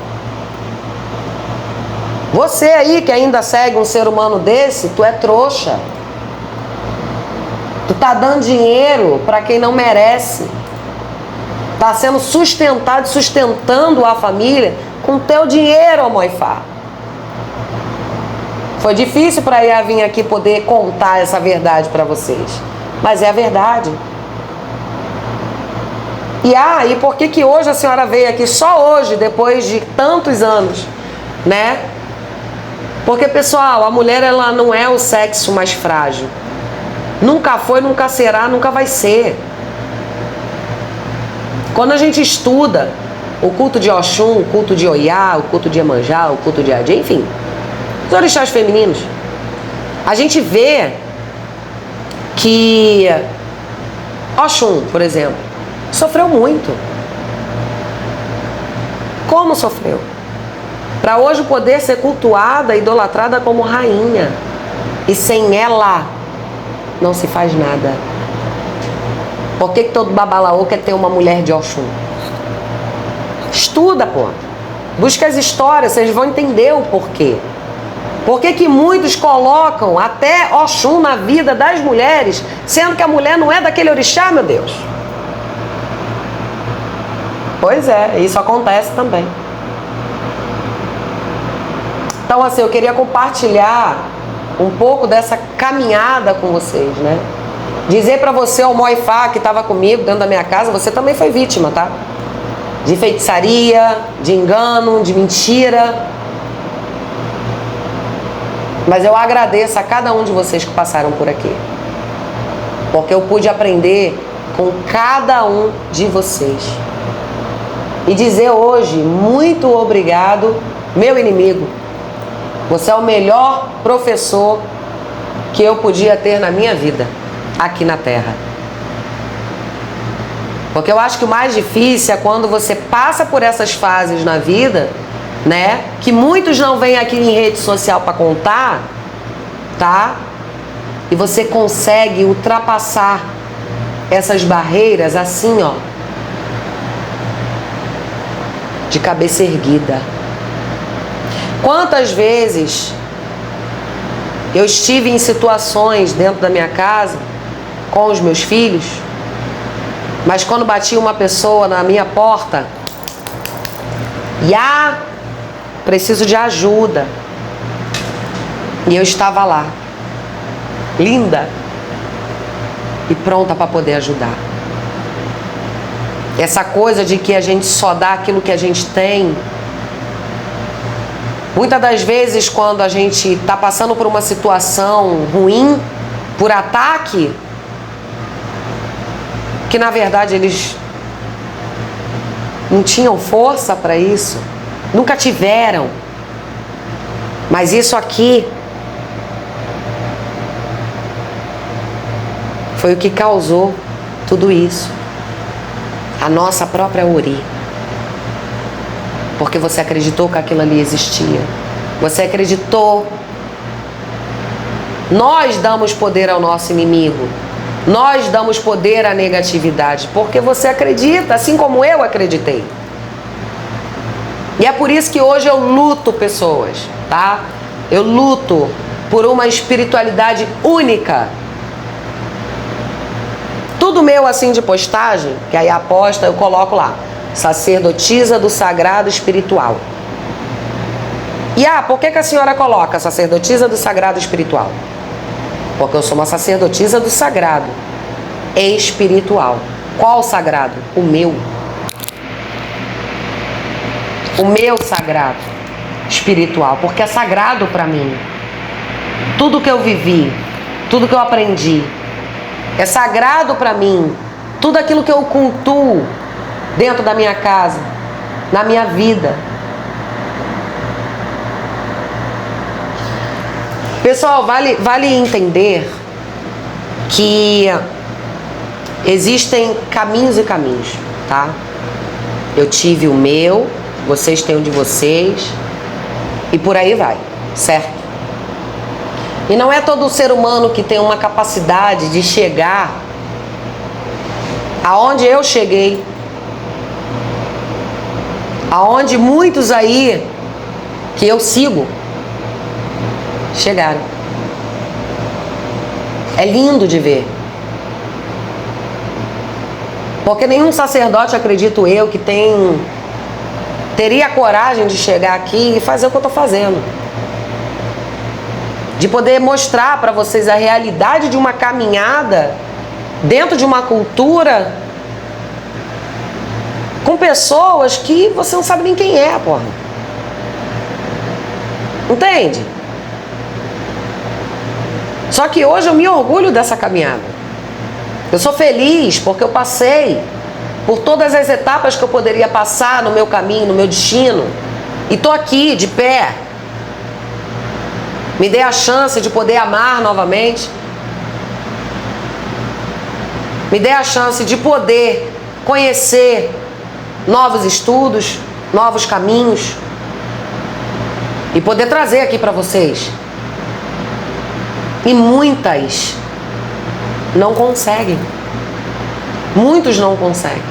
Você aí que ainda segue um ser humano desse, tu é trouxa. Tu tá dando dinheiro para quem não merece. Tá sendo sustentado, sustentando a família com teu dinheiro, Omoifá. Foi difícil para eu vir aqui poder contar essa verdade para vocês. Mas é a verdade. E por que hoje a senhora veio aqui só hoje, depois de tantos anos, né? Porque, pessoal, a mulher, ela não é o sexo mais frágil. Nunca foi, nunca será, nunca vai ser. Quando a gente estuda o culto de Oxum, o culto de Oiá, o culto de Iemanjá, o culto de Adê, enfim, os orixás femininos, a gente vê que Oxum, por exemplo, sofreu muito. Como sofreu? Para hoje poder ser cultuada, idolatrada como rainha. E sem ela não se faz nada. Por que todo babalaô quer ter uma mulher de Oxum? Estuda, pô. Busca as histórias, vocês vão entender o porquê. Por que muitos colocam até Oxum na vida das mulheres, sendo que a mulher não é daquele orixá, meu Deus? Pois é, isso acontece também. Então, assim, eu queria compartilhar um pouco dessa caminhada com vocês, né? Dizer pra você, o Moifá, que estava comigo dentro da minha casa, você também foi vítima, tá? De feitiçaria, de engano, de mentira. Mas eu agradeço a cada um de vocês que passaram por aqui. Porque eu pude aprender com cada um de vocês. e dizer hoje, muito obrigado, meu inimigo. Você é o melhor professor que eu podia ter na minha vida, aqui na Terra. Porque eu acho que o mais difícil é quando você passa por essas fases na vida, né? Que muitos não vêm aqui em rede social para contar, tá? E você consegue ultrapassar essas barreiras assim, ó, de cabeça erguida. Quantas vezes eu estive em situações dentro da minha casa com os meus filhos, mas quando batia uma pessoa na minha porta, preciso de ajuda, e eu estava lá, linda e pronta para poder ajudar. Essa coisa de que a gente só dá aquilo que a gente tem. Muitas das vezes, quando a gente está passando por uma situação ruim, por ataque, que na verdade eles não tinham força para isso, nunca tiveram. Mas isso aqui foi o que causou tudo isso. A nossa própria Ori. Porque você acreditou que aquilo ali existia. Você acreditou. Nós damos poder ao nosso inimigo. Nós damos poder à negatividade. Porque você acredita, assim como eu acreditei. E é por isso que hoje eu luto pessoas, tá? Eu luto por uma espiritualidade única. Tudo meu assim de postagem, que aí a posta eu coloco lá. Sacerdotisa do Sagrado Espiritual. E por que a senhora coloca sacerdotisa do Sagrado Espiritual? Porque eu sou uma sacerdotisa do Sagrado Espiritual. Qual sagrado? O meu. O meu sagrado espiritual. Porque é sagrado para mim. Tudo que eu vivi, tudo que eu aprendi, é sagrado para mim. Tudo aquilo que eu cultuo dentro da minha casa, na minha vida. Pessoal, vale entender que existem caminhos e caminhos, tá? Eu tive o meu, vocês têm o de vocês, e por aí vai, certo? E não é todo ser humano que tem uma capacidade de chegar aonde eu cheguei. Aonde muitos aí que eu sigo chegaram. É lindo de ver. Porque nenhum sacerdote, acredito eu, que teria a coragem de chegar aqui e fazer o que eu estou fazendo. De poder mostrar para vocês a realidade de uma caminhada dentro de uma cultura com pessoas que você não sabe nem quem é, porra. Entende? Só que hoje eu me orgulho dessa caminhada. Eu sou feliz porque eu passei por todas as etapas que eu poderia passar no meu caminho, no meu destino. E tô aqui, de pé. Me dei a chance de poder amar novamente. Me dei a chance de poder conhecer novos estudos, novos caminhos. E poder trazer aqui para vocês. E muitas não conseguem. Muitos não conseguem.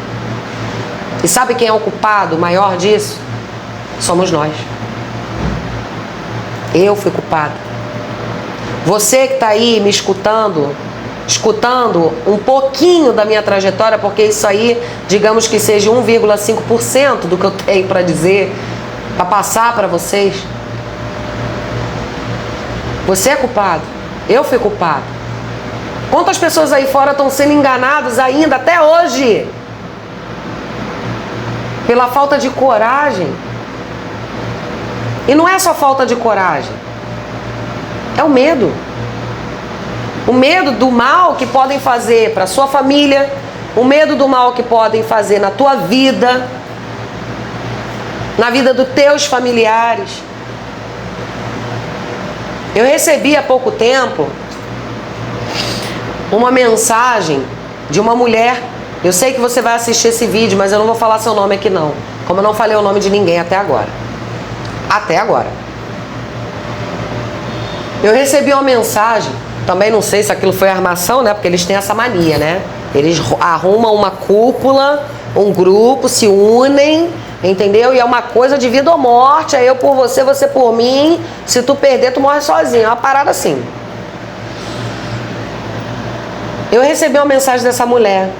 E sabe quem é o culpado maior disso? Somos nós. Eu fui culpada. Você que está aí me escutando um pouquinho da minha trajetória, porque isso aí, digamos que seja 1,5% do que eu tenho para dizer, para passar para vocês. Você é culpado. Eu fui culpado. Quantas pessoas aí fora estão sendo enganadas ainda, até hoje? Pela falta de coragem. E não é só falta de coragem. É o medo. O medo do mal que podem fazer para sua família. O medo do mal que podem fazer na tua vida. na vida dos teus familiares. Eu recebi há pouco tempo uma mensagem de uma mulher. Eu sei que você vai assistir esse vídeo, mas eu não vou falar seu nome aqui não. Como eu não falei o nome de ninguém até agora. Até agora. Eu recebi uma mensagem, também não sei se aquilo foi armação, né? Porque eles têm essa mania, né? Eles arrumam uma cúpula, um grupo, se unem, entendeu? E é uma coisa de vida ou morte, é eu por você, você por mim. Se tu perder, tu morre sozinho. É uma parada assim. Eu recebi uma mensagem dessa mulher,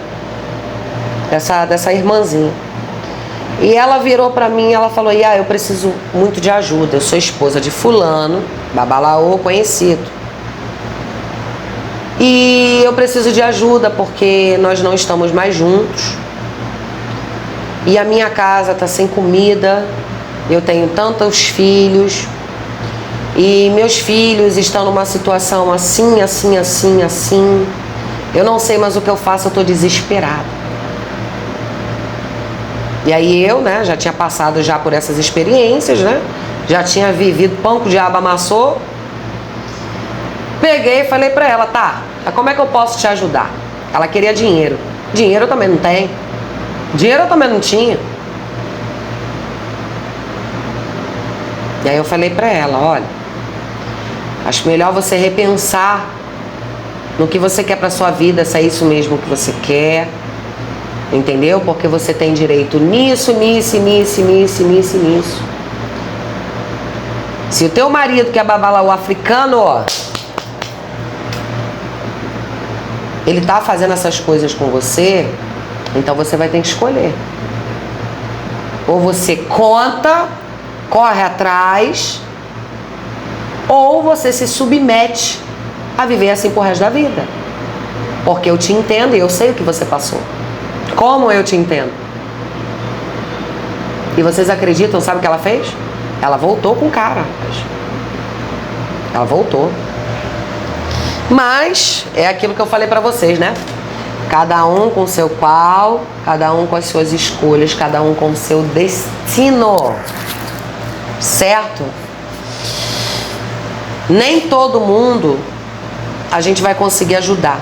dessa irmãzinha. E ela virou pra mim e ela falou: eu preciso muito de ajuda. Eu sou esposa de fulano, babalaô, conhecido. E eu preciso de ajuda porque nós não estamos mais juntos. E a minha casa tá sem comida. Eu tenho tantos filhos. E meus filhos estão numa situação assim, assim, assim, assim. Eu não sei mais o que eu faço, eu tô desesperada. E aí eu, né, já tinha passado já por essas experiências, né? Já tinha vivido pão que o diabo amassou. Peguei e falei pra ela: tá, como é que eu posso te ajudar? Ela queria dinheiro. Dinheiro eu também não tenho. Dinheiro eu também não tinha. E aí eu falei pra ela: olha, acho melhor você repensar no que você quer pra sua vida, se é isso mesmo que você quer. Entendeu? Porque você tem direito nisso, nisso, nisso, nisso, nisso, nisso. Se o teu marido que é babalaô africano, ó, ele tá fazendo essas coisas com você, então você vai ter que escolher. Ou você conta, corre atrás, ou você se submete a viver assim pro resto da vida. Porque eu te entendo e eu sei o que você passou. Como eu te entendo. E vocês acreditam, sabe o que ela fez? Ela voltou com o cara. Ela voltou. Mas é aquilo que eu falei pra vocês, né? Cada um com seu pau, cada um com as suas escolhas, cada um com o seu destino. Certo? Nem todo mundo a gente vai conseguir ajudar.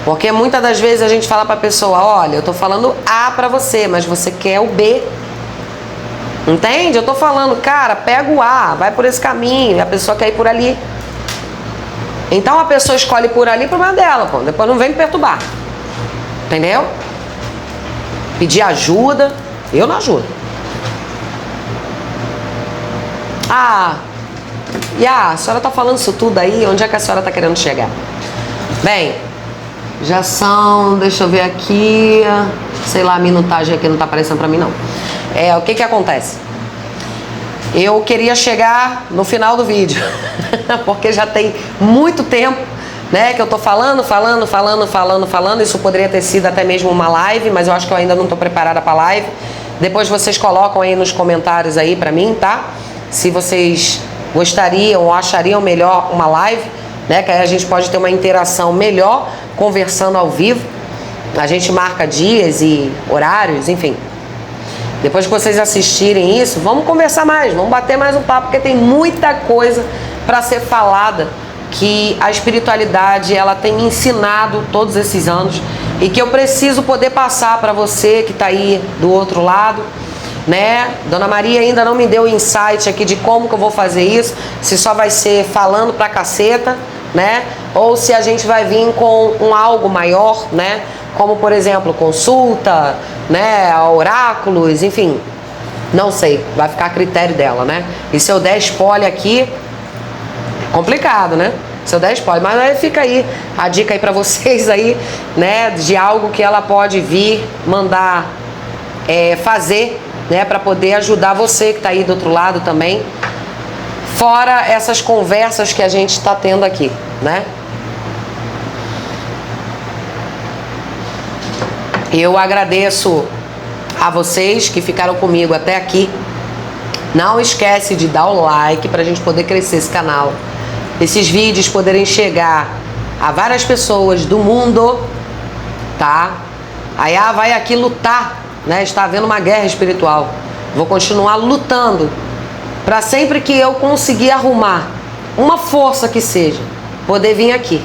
Porque muitas das vezes a gente fala pra pessoa: olha, eu tô falando A pra você, mas você quer o B. Entende? Eu tô falando: cara, pega o A, vai por esse caminho, e a pessoa quer ir por ali. Então a pessoa escolhe por ali, problema dela, pô. Depois não vem me perturbar. Entendeu? Pedir ajuda, eu não ajudo. A senhora tá falando isso tudo aí, onde é que a senhora tá querendo chegar? Bem, já são, deixa eu ver aqui, sei lá, a minutagem aqui não tá aparecendo pra mim não. O que acontece? Eu queria chegar no final do vídeo, porque já tem muito tempo, né, que eu tô falando, isso poderia ter sido até mesmo uma live, mas eu acho que eu ainda não tô preparada pra live. Depois vocês colocam aí nos comentários aí pra mim, tá? Se vocês gostariam ou achariam melhor uma live, né, que aí a gente pode ter uma interação melhor, conversando ao vivo. A gente marca dias e horários, enfim. Depois que vocês assistirem isso, vamos conversar mais, vamos bater mais um papo, porque tem muita coisa para ser falada que a espiritualidade ela tem me ensinado todos esses anos e que eu preciso poder passar para você que está aí do outro lado, né? Dona Maria ainda não me deu o insight aqui de como que eu vou fazer isso, se só vai ser falando pra caceta, né? Ou se a gente vai vir com algo maior, né? Como, por exemplo, consulta, né? Oráculos, enfim. Não sei, vai ficar a critério dela, né? E se eu der spoiler aqui, complicado, né? Se eu der spoiler, mas aí fica aí a dica aí pra vocês aí, né? De algo que ela pode vir mandar fazer, né? Pra poder ajudar você que tá aí do outro lado também. Fora essas conversas que a gente está tendo aqui, né? Eu agradeço a vocês que ficaram comigo até aqui. Não esquece de dar o like para a gente poder crescer esse canal. Esses vídeos poderem chegar a várias pessoas do mundo, tá? Aí vai aqui lutar, né? Está havendo uma guerra espiritual. Vou continuar lutando para sempre que eu conseguir arrumar uma força que seja, poder vir aqui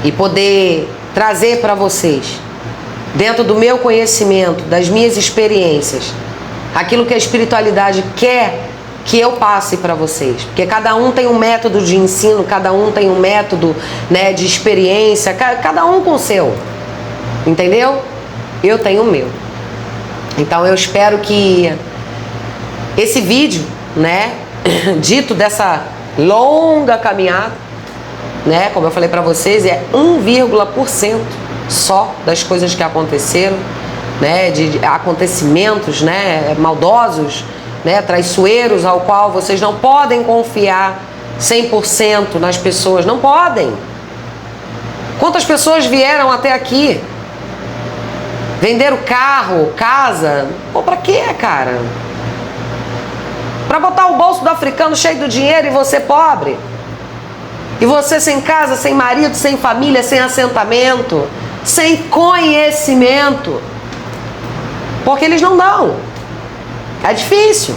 e poder trazer para vocês, dentro do meu conhecimento, das minhas experiências, aquilo que a espiritualidade quer que eu passe para vocês. Porque cada um tem um método de ensino, cada um tem um método, né, de experiência, cada um com o seu. Entendeu? Eu tenho o meu. Então eu espero que esse vídeo, né, dito dessa longa caminhada, né, como eu falei para vocês, é 1,% só das coisas que aconteceram, né, de acontecimentos, né, maldosos, né, traiçoeiros, ao qual vocês não podem confiar 100% nas pessoas, não podem. Quantas pessoas vieram até aqui? Venderam carro, casa, pô, pra quê, cara? Pra botar o bolso do africano cheio do dinheiro e você pobre? E você sem casa, sem marido, sem família, sem assentamento, sem conhecimento? Porque eles não dão. É difícil.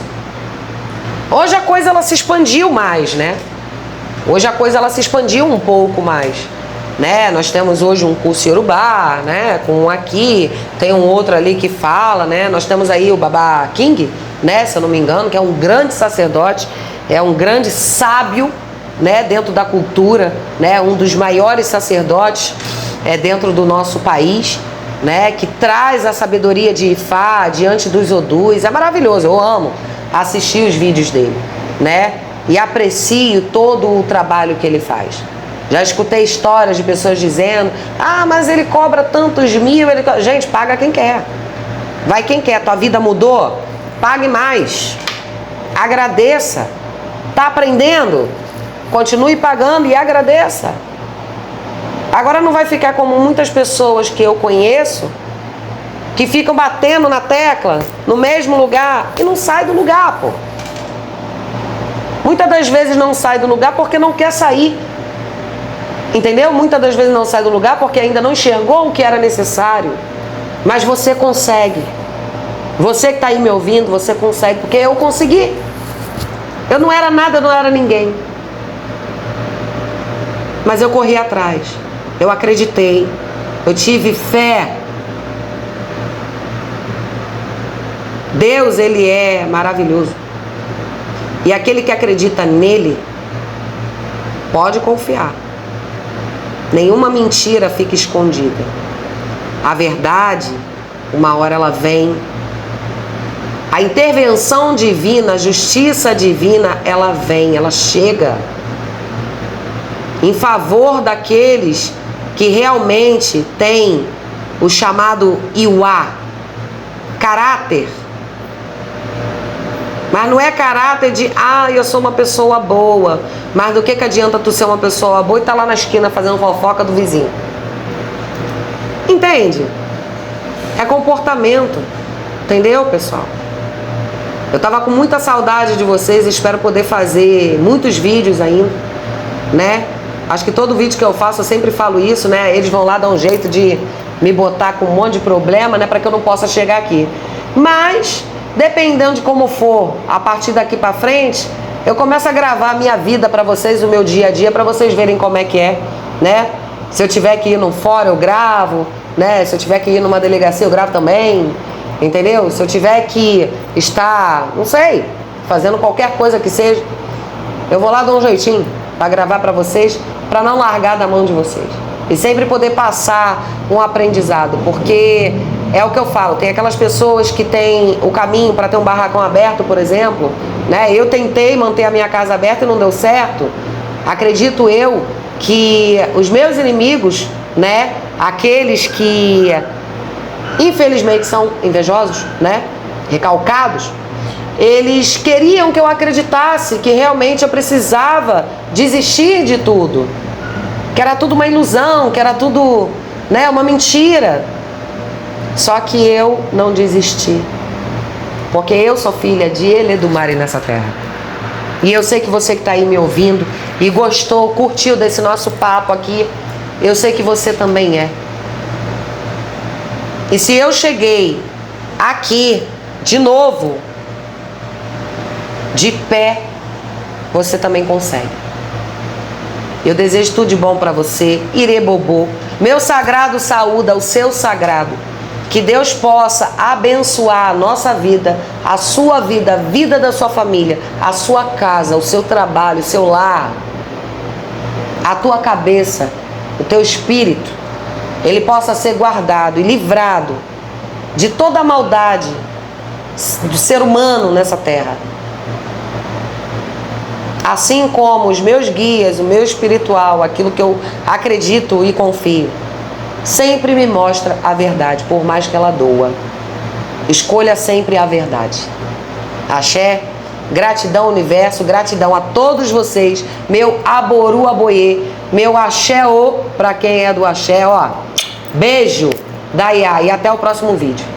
Hoje a coisa ela se expandiu mais, né? Hoje a coisa ela se expandiu um pouco mais, né? Nós temos hoje um curso Yorubá, né? Com um aqui, tem um outro ali que fala, né? Nós temos aí o Baba King, né? Se eu não me engano, que é um grande sacerdote, é um grande sábio, né? Dentro da cultura, né? Um dos maiores sacerdotes dentro do nosso país, né, que traz a sabedoria de Ifá diante dos Odus. É maravilhoso, eu amo assistir os vídeos dele, né, e aprecio todo o trabalho que ele faz. Já escutei histórias de pessoas dizendo: ah, mas ele cobra tantos mil, gente, paga quem quer, vai quem quer. Tua vida mudou? Pague mais, agradeça. Tá aprendendo? Continue pagando e agradeça. Agora não vai ficar como muitas pessoas que eu conheço, que ficam batendo na tecla, no mesmo lugar, e não sai do lugar, pô. Muitas das vezes não sai do lugar porque não quer sair. Entendeu? Muitas das vezes não sai do lugar porque ainda não enxergou o que era necessário. Mas você consegue. Você que está aí me ouvindo, você consegue, porque eu consegui. Eu não era nada, não era ninguém. Mas eu corri atrás. Eu acreditei, eu tive fé. Deus, Ele é maravilhoso. E aquele que acredita nele, pode confiar. Nenhuma mentira fica escondida. A verdade, uma hora ela vem. A intervenção divina, a justiça divina, ela vem, ela chega em favor daqueles que realmente tem o chamado Iwa, caráter. Mas não é caráter de, eu sou uma pessoa boa. Mas do que adianta tu ser uma pessoa boa e tá lá na esquina fazendo fofoca do vizinho? Entende? É comportamento. Entendeu, pessoal? Eu tava com muita saudade de vocês, espero poder fazer muitos vídeos ainda, né? Acho que todo vídeo que eu faço eu sempre falo isso, né? Eles vão lá dar um jeito de me botar com um monte de problema, né? Para que eu não possa chegar aqui. Mas, dependendo de como for, a partir daqui para frente, eu começo a gravar a minha vida para vocês, o meu dia a dia, para vocês verem como é que é, né? Se eu tiver que ir num fórum, eu gravo, né? Se eu tiver que ir numa delegacia, eu gravo também, entendeu? Se eu tiver que estar, não sei, fazendo qualquer coisa que seja, eu vou lá dar um jeitinho para gravar para vocês, para não largar da mão de vocês. E sempre poder passar um aprendizado, porque é o que eu falo, tem aquelas pessoas que têm o caminho para ter um barracão aberto, por exemplo, né? Eu tentei manter a minha casa aberta e não deu certo. Acredito eu que os meus inimigos, né, aqueles que infelizmente são invejosos, né, recalcados, eles queriam que eu acreditasse que realmente eu precisava desistir de tudo, que era tudo uma ilusão, que era tudo, né, uma mentira. Só que eu não desisti, porque eu sou filha de Eledumare nessa terra. E eu sei que você que está aí me ouvindo e gostou, curtiu desse nosso papo aqui, eu sei que você também é. E se eu cheguei aqui de novo, de pé, você também consegue. Eu desejo tudo de bom para você. Irebobô. Meu sagrado saúda o seu sagrado. Que Deus possa abençoar a nossa vida, a sua vida, a vida da sua família, a sua casa, o seu trabalho, o seu lar, a tua cabeça, o teu espírito. Ele possa ser guardado e livrado de toda a maldade do ser humano nessa terra. Assim como os meus guias, o meu espiritual, aquilo que eu acredito e confio, sempre me mostra a verdade, por mais que ela doa. Escolha sempre a verdade. Axé, gratidão universo, gratidão a todos vocês, meu aboru aboiê, meu axé-ô, pra quem é do axé, ó. Beijo da Iá e até o próximo vídeo.